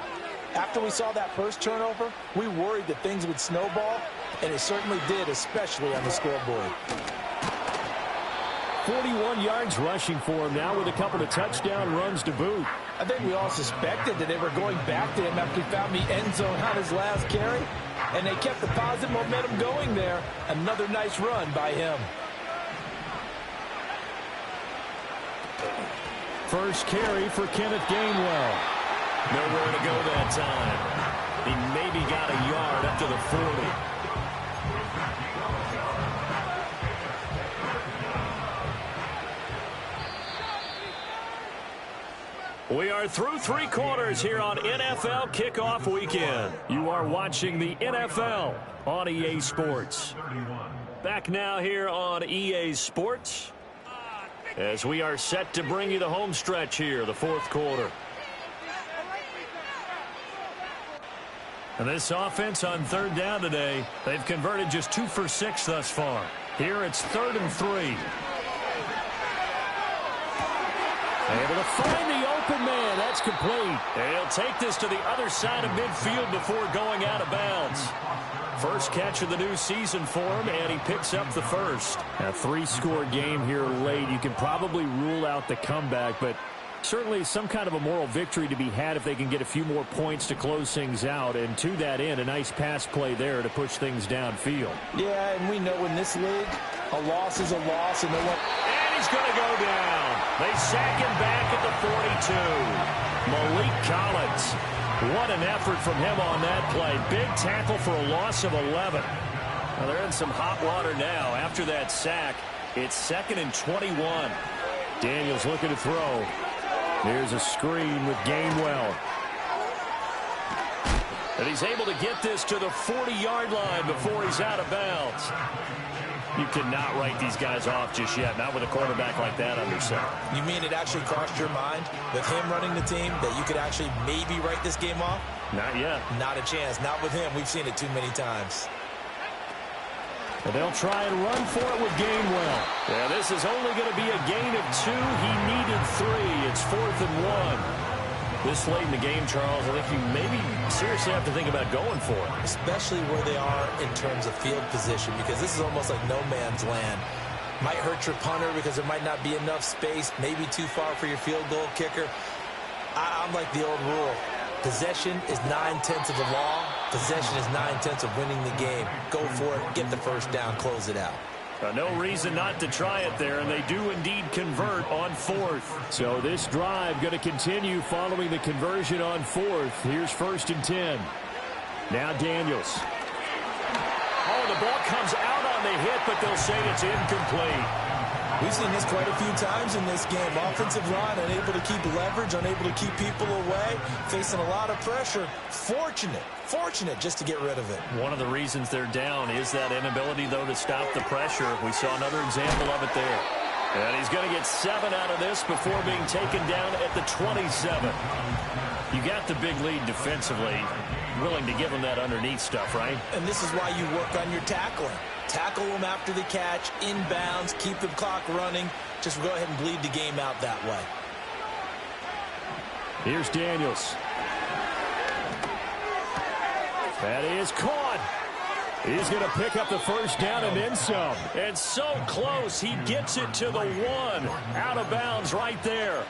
after we saw that first turnover, we worried that things would snowball, and it certainly did, especially on the scoreboard. 41 yards rushing for him now with a couple of touchdown runs to boot. I think we all suspected that they were going back to him after he found the end zone on his last carry, and they kept the positive momentum going there. Another nice run by him. First carry for Kenneth Gainwell. Nowhere to go that time. He maybe got a yard up to the 40. We are through 3 quarters here on NFL Kickoff Weekend. You are watching the NFL on EA Sports. Back now here on EA Sports as we are set to bring you the home stretch here, the 4th quarter. And this offense on 3rd down today, they've converted just 2 for 6 thus far. Here it's 3rd and 3. Able to find the open man. That's complete. And he'll take this to the other side of midfield before going out of bounds. First catch of the new season for him, and he picks up the first. A 3-score game here late. You can probably rule out the comeback, but certainly some kind of a moral victory to be had if they can get a few more points to close things out. And to that end, a nice pass play there to push things downfield. Yeah, and we know in this league, a loss is a loss, and he's going to go down. They sack him back at the 42. Malik Collins. What an effort from him on that play. Big tackle for a loss of 11. Well, they're in some hot water now. After that sack, it's 2nd and 21. Daniels looking to throw. Here's a screen with Gainwell. And he's able to get this to the 40-yard line before he's out of bounds. You cannot write these guys off just yet, not with a quarterback like that under center. You mean it actually crossed your mind with him running the team that you could actually maybe write this game off? Not yet. Not a chance. Not with him. We've seen it too many times. And they'll try and run for it with Gainwell. Yeah, this is only going to be a gain of 2. He needed 3. It's 4th and 1. This late in the game, Charles, I think you maybe seriously have to think about going for it. Especially where they are in terms of field position, because this is almost like no man's land. Might hurt your punter because there might not be enough space, maybe too far for your field goal kicker. I'm like the old rule. Possession is 9/10 of the law. Possession is 9/10 of winning the game. Go for it, get the first down, close it out. No reason not to try it there, and they do indeed convert on 4th. So this drive going to continue following the conversion on 4th. Here's 1st and 10. Now Daniels. Oh, the ball comes out on the hit, but they'll say it's incomplete. We've seen this quite a few times in this game. Offensive line unable to keep leverage, unable to keep people away, facing a lot of pressure. Fortunate just to get rid of it. One of the reasons they're down is that inability, though, to stop the pressure. We saw another example of it there. And he's going to get 7 out of this before being taken down at the 27. You got the big lead defensively. Willing to give them that underneath stuff, right? And this is why you work on your tackling. Tackle them after the catch, inbounds, keep the clock running. Just go ahead and bleed the game out that way. Here's Daniels. That is caught. He's going to pick up the first down and then some. And so close, he gets it to the 1. Out of bounds right there.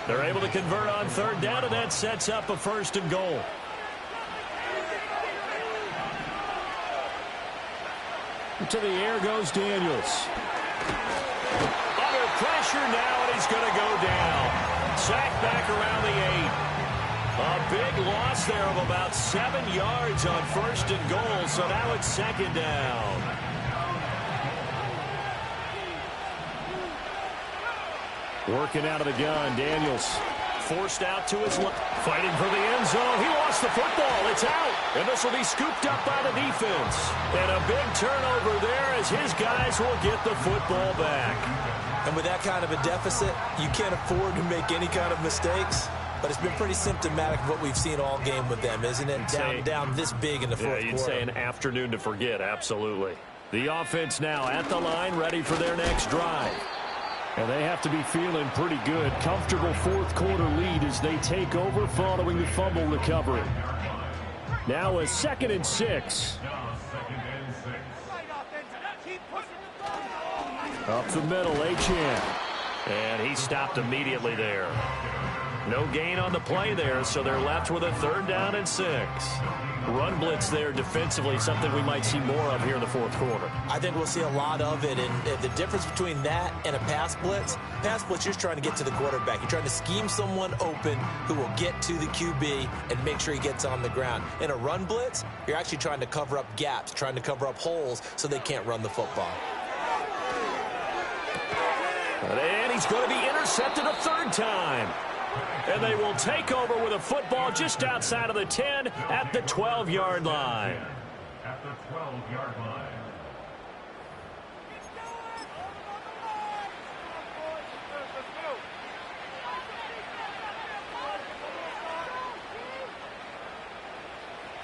They're able to convert on third down, and that sets up a 1st and goal. To the air goes Daniels. Under pressure now, and he's going to go down. Sacked back around the 8. A big loss there of about 7 yards on 1st and goal, so now it's 2nd down. Working out of the gun, Daniels. Forced out to his left. Fighting for the end zone. He lost the football. It's out. And this will be scooped up by the defense. And a big turnover there as his guys will get the football back. And with that kind of a deficit, you can't afford to make any kind of mistakes. But it's been pretty symptomatic of what we've seen all game with them, isn't it? Down this big in the fourth quarter. You'd say an afternoon to forget, absolutely. The offense now at the line, ready for their next drive. And they have to be feeling pretty good. Comfortable fourth quarter lead as they take over following the fumble recovery. Now a 2nd and 6. Up the middle, Achane. And he stopped immediately there. No gain on the play there, so they're left with a 3rd down and 6. Run blitz there defensively, something we might see more of here in the fourth quarter. I think we'll see a lot of it, and the difference between that and a pass blitz, you're just trying to get to the quarterback. You're trying to scheme someone open who will get to the QB and make sure he gets on the ground. In a run blitz, you're actually trying to cover up gaps, trying to cover up holes so they can't run the football. And he's going to be intercepted a 3rd time. And they will take over with a football just outside of the 10 at the 12-yard line. At the 12-yard line.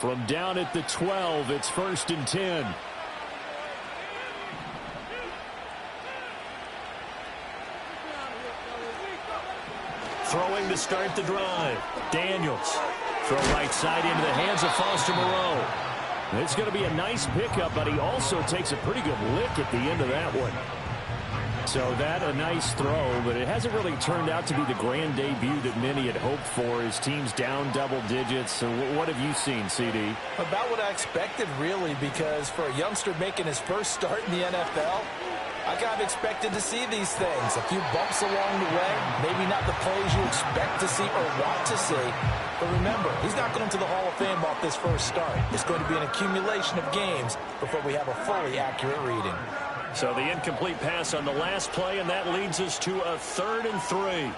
From down at the 12, it's 1st and 10. Throwing to start the drive. Daniels. Throw right side into the hands of Foster Moreau. It's going to be a nice pickup, but he also takes a pretty good lick at the end of that one. So that a nice throw, but it hasn't really turned out to be the grand debut that many had hoped for. His team's down double digits. So what have you seen, CD? About what I expected, really, because for a youngster making his first start in the NFL, I kind of expected to see these things. A few bumps along the way, maybe not the plays you expect to see or want to see. But remember, he's not going to the Hall of Fame off this first start. It's going to be an accumulation of games before we have a fully accurate reading. So the incomplete pass on the last play, and that leads us to a 3rd and 3.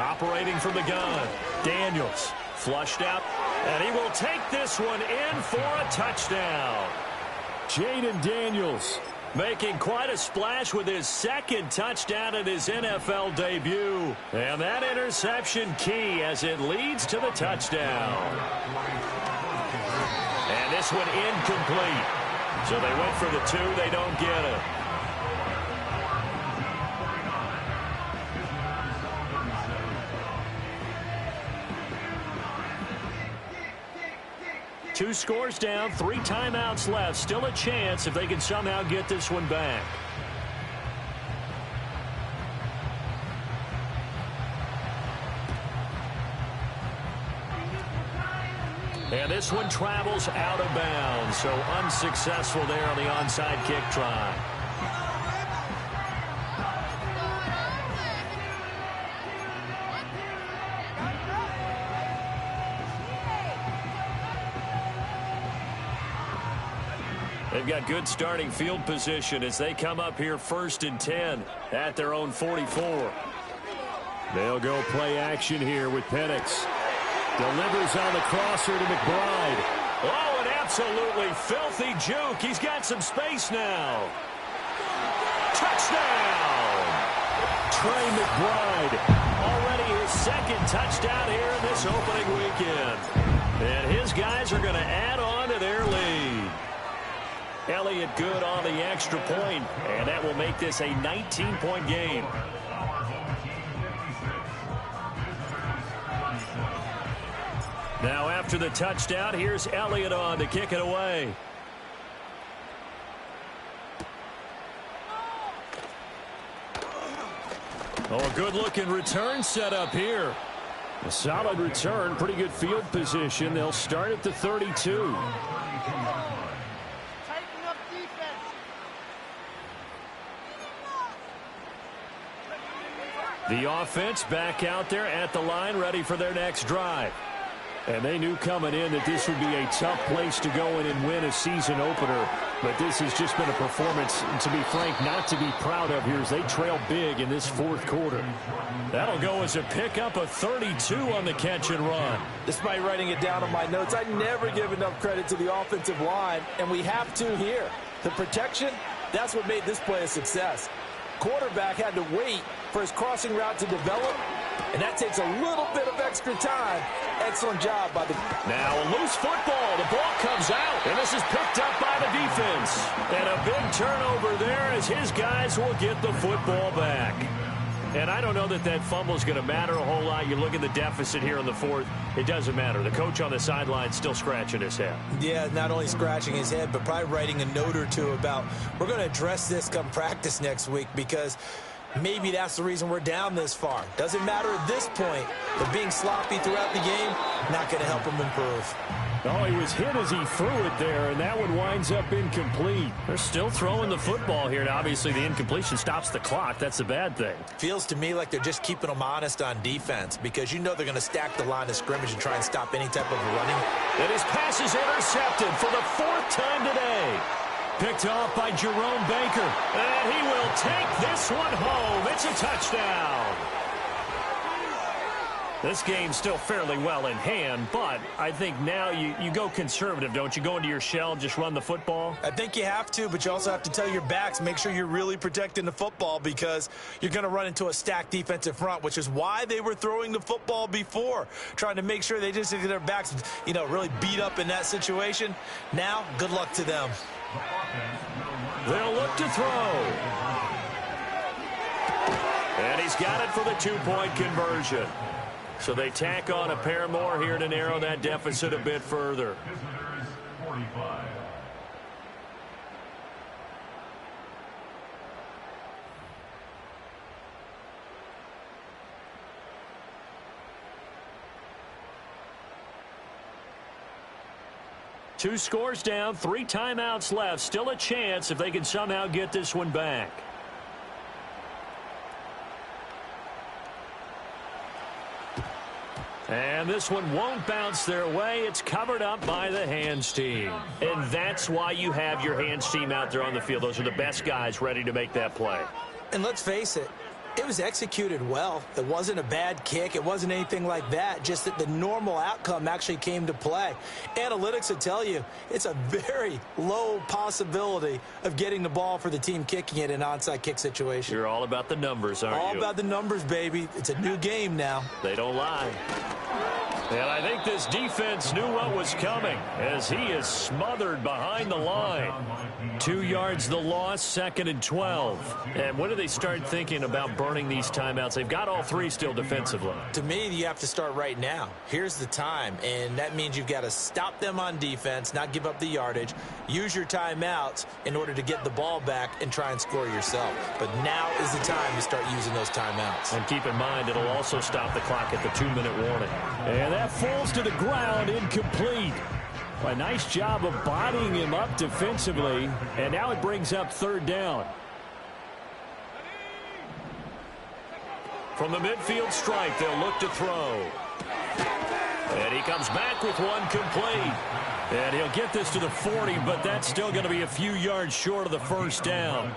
Operating from the gun, Daniels flushed out, and he will take this one in for a touchdown. Jaden Daniels making quite a splash with his 2nd touchdown in his NFL debut. And that interception key as it leads to the touchdown. And this one incomplete. So they went for the 2. They don't get it. Two scores down, 3 timeouts left. Still a chance if they can somehow get this one back. And this one travels out of bounds, so unsuccessful there on the onside kick try. They've got good starting field position as they come up here 1st and 10 at their own 44. They'll go play action here with Penix. Delivers on the crosser to McBride. Oh, an absolutely filthy juke. He's got some space now. Touchdown! Trey McBride. Already his 2nd touchdown here in this opening weekend. And his guys are going to add on to their lead. Elliott good on the extra point, and that will make this a 19-point game. Now after the touchdown, here's Elliott on to kick it away. Oh, a good-looking return set up here. A solid return, pretty good field position. They'll start at the 32. The offense back out there at the line, ready for their next drive. And they knew coming in that this would be a tough place to go in and win a season opener. But this has just been a performance, to be frank, not to be proud of here as they trail big in this 4th quarter. That'll go as a pickup of 32 on the catch and run. Despite writing it down on my notes, I never give enough credit to the offensive line, and we have to here. The protection, that's what made this play a success. Quarterback had to wait for his crossing route to develop, and that takes a little bit of extra time. Excellent job by the... Now a loose football. The ball comes out, and this is picked up by the defense. And a big turnover there as his guys will get the football back. And I don't know that that fumble is going to matter a whole lot. You look at the deficit here in the 4th. It doesn't matter. The coach on the sideline still scratching his head. Yeah, not only scratching his head, but probably writing a note or two about we're going to address this come practice next week because maybe that's the reason we're down this far. Doesn't matter at this point, but being sloppy throughout the game, not going to help him improve. Oh, he was hit as he threw it there, and that one winds up incomplete. They're still throwing the football here, and obviously the incompletion stops the clock. That's the bad thing. Feels to me like they're just keeping them honest on defense because you know they're going to stack the line of scrimmage and try and stop any type of running. And his pass is intercepted for the 4th time today. Picked off by Jerome Baker. And he will take this one home. It's a touchdown. This game's still fairly well in hand, but I think now you go conservative, don't you? Go into your shell, just run the football? I think you have to, but you also have to tell your backs, make sure you're really protecting the football because you're going to run into a stacked defensive front, which is why they were throwing the football before, trying to make sure they just get their backs, really beat up in that situation. Now, good luck to them. They'll look to throw. And he's got it for the 2-point conversion. So they tack on a pair more here to narrow that deficit a bit further. Visitors 45. Two scores down, 3 timeouts left. Still a chance if they can somehow get this one back. And this one won't bounce their way. It's covered up by the hands team. And that's why you have your hands team out there on the field. Those are the best guys ready to make that play. And let's face it, it was executed well. It wasn't a bad kick. It wasn't anything like that. Just that the normal outcome actually came to play. Analytics will tell you it's a very low possibility of getting the ball for the team kicking it in an onside kick situation. You're all about the numbers, aren't you? All about the numbers, baby. It's a new game now. They don't lie. And I think this defense knew what was coming as he is smothered behind the line. 2 yards the loss, 2nd and 12. And when do they start thinking about burning these timeouts? They've got all 3 still defensively. To me, you have to start right now. Here's the time, and that means you've got to stop them on defense, not give up the yardage, use your timeouts in order to get the ball back and try and score yourself. But now is the time to start using those timeouts. And keep in mind, it'll also stop the clock at the 2-minute warning. And that falls to the ground, incomplete. A nice job of bodying him up defensively, and now it brings up 3rd down. From the midfield stripe, they'll look to throw. And he comes back with one complete. And he'll get this to the 40, but that's still going to be a few yards short of the first down.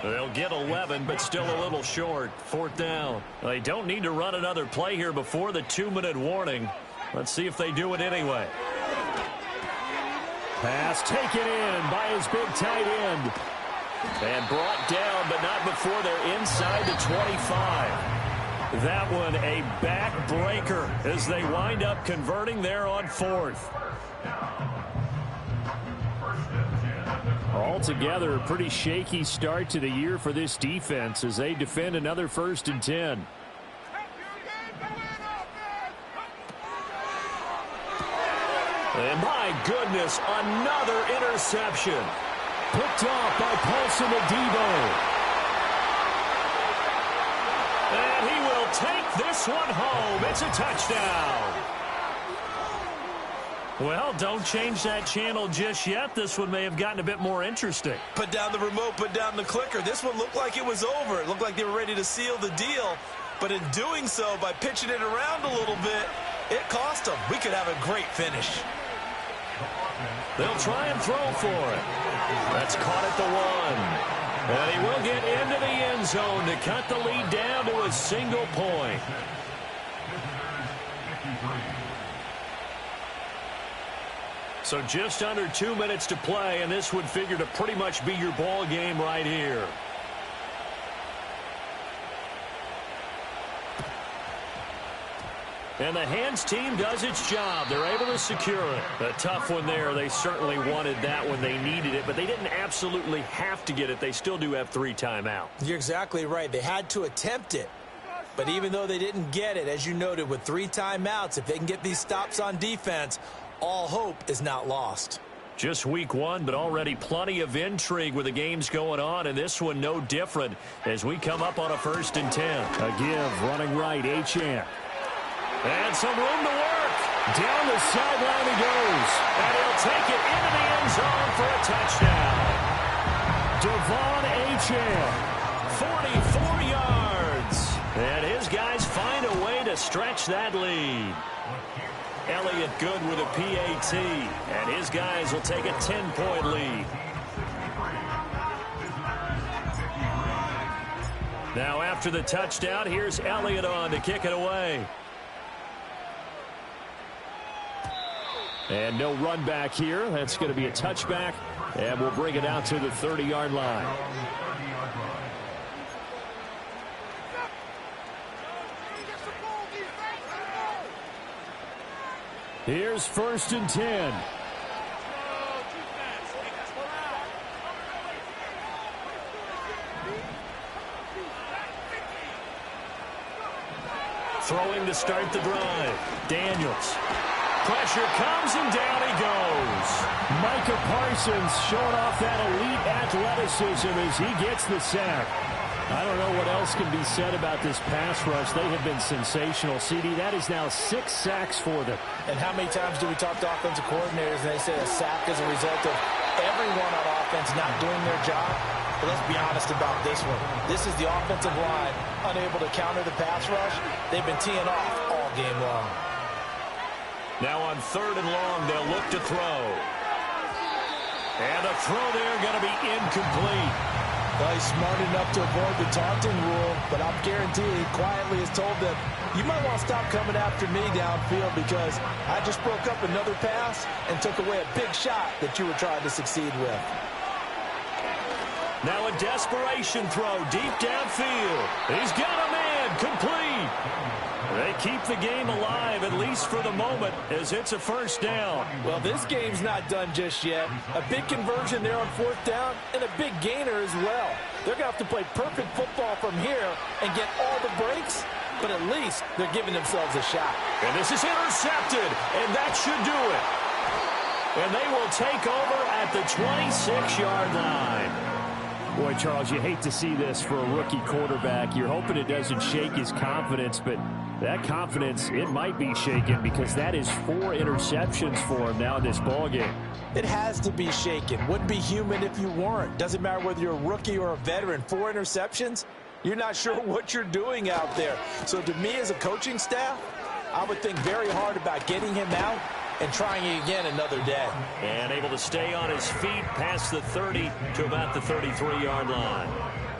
They'll get 11, but still a little short. Fourth down. They don't need to run another play here before the 2-minute warning. Let's see if they do it anyway. Pass taken in by his big tight end. And brought down, but not before they're inside the 25. That one a backbreaker as they wind up converting there on fourth. Altogether, a pretty shaky start to the year for this defense as they defend another 1st and 10. And my goodness, another interception. Picked off by Paulson Adebo. And he will take this one home. It's a touchdown. Well, don't change that channel just yet. This one may have gotten a bit more interesting. Put down the remote, put down the clicker. This one looked like it was over. It looked like they were ready to seal the deal. But in doing so, by pitching it around a little bit, it cost them. We could have a great finish. They'll try and throw for it. That's caught at the 1. And he will get into the end zone to cut the lead down to a single point. So just under 2 minutes to play, and this would figure to pretty much be your ball game right here. And the hands team does its job. They're able to secure it. A tough one there. They certainly wanted that when they needed it, but they didn't absolutely have to get it. They still do have 3 timeouts. You're exactly right. They had to attempt it. But even though they didn't get it, as you noted, with 3 timeouts, if they can get these stops on defense, all hope is not lost. Just week 1, but already plenty of intrigue with the games going on, and this one no different as we come up on a 1st and 10. A give, running right, Achane. And some room to work. Down the sideline he goes. And he'll take it into the end zone for a touchdown. Devon Achane, 44 yards. And his guys find a way to stretch that lead. Elliott Good with a PAT. And his guys will take a 10-point lead. Now after the touchdown, here's Elliott on to kick it away. And no run back here. That's going to be a touchback. And we'll bring it out to the 30-yard line. Here's 1st and 10. Throwing to start the drive. Daniels. Pressure comes, and down he goes. Micah Parsons showing off that elite athleticism as he gets the sack. I don't know what else can be said about this pass rush. They have been sensational. CD, that is now 6 sacks for them. And how many times do we talk to offensive coordinators and they say a sack is a result of everyone on offense not doing their job? But let's be honest about this one. This is the offensive line unable to counter the pass rush. They've been teeing off all game long. Now on 3rd and long, they'll look to throw. And the throw there going to be incomplete. Well, he's smart enough to avoid the taunting rule, but I'm guaranteed he quietly has told them, you might want to stop coming after me downfield because I just broke up another pass and took away a big shot that you were trying to succeed with. Now a desperation throw deep downfield. He's got a man complete. They keep the game alive, at least for the moment, as it's a 1st down. Well, this game's not done just yet. A big conversion there on 4th down and a big gainer as well. They're going to have to play perfect football from here and get all the breaks, but at least they're giving themselves a shot. And this is intercepted, and that should do it. And they will take over at the 26-yard line. Boy, Charles, you hate to see this for a rookie quarterback. You're hoping it doesn't shake his confidence, but that confidence, it might be shaken because that is 4 interceptions for him now in this ballgame. It has to be shaken. Wouldn't be human if you weren't. Doesn't matter whether you're a rookie or a veteran. 4 interceptions, you're not sure what you're doing out there. So to me as a coaching staff, I would think very hard about getting him out and trying it again another day. And able to stay on his feet past the 30 to about the 33-yard line.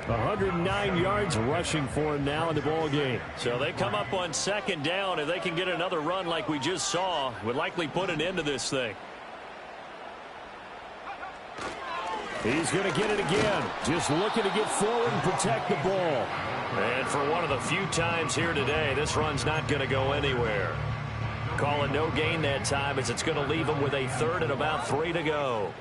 109 yards rushing for him now in the ball game. So they come up on second down. If they can get another run like we just saw, would likely put an end to this thing. He's going to get it again. Just looking to get forward and protect the ball. And for one of the few times here today, this run's not going to go anywhere. Calling no gain that time as it's going to leave him with a third and about 3 to go.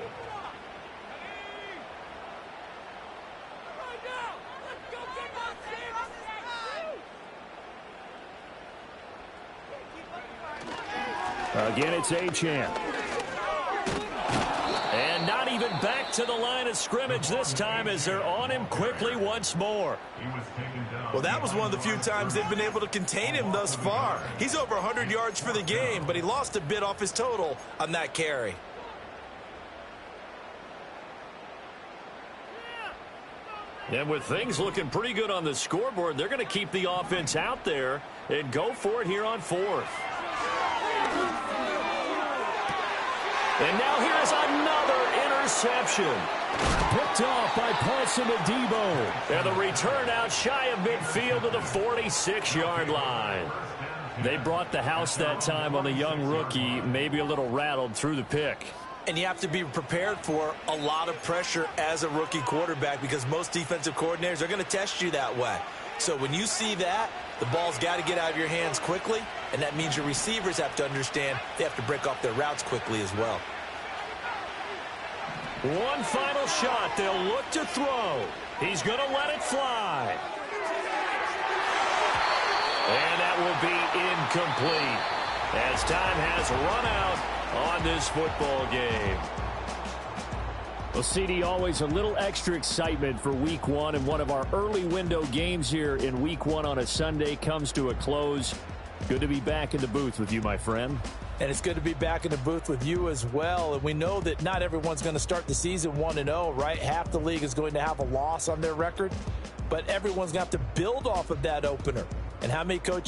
Again, it's Achane. And not even back to the line of scrimmage this time as they're on him quickly once more. Well, that was one of the few times they've been able to contain him thus far. He's over 100 yards for the game, but he lost a bit off his total on that carry. And with things looking pretty good on the scoreboard, they're going to keep the offense out there and go for it here on fourth. And now here's another interception. Picked off by Paulson Adebo. And the return out shy of midfield to the 46-yard line. They brought the house that time on the young rookie, maybe a little rattled through the pick. And you have to be prepared for a lot of pressure as a rookie quarterback because most defensive coordinators are going to test you that way. So when you see that, the ball's got to get out of your hands quickly, and that means your receivers have to understand they have to break off their routes quickly as well. One final shot. They'll look to throw. He's going to let it fly. And that will be incomplete as time has run out on this football game. Well, CD, always a little extra excitement for Week 1, and one of our early window games here in Week 1 on a Sunday comes to a close. Good to be back in the booth with you, my friend. And it's good to be back in the booth with you as well. And we know that not everyone's going to start the season 1-0, right? Half the league is going to have a loss on their record, but everyone's going to have to build off of that opener. And how many coaches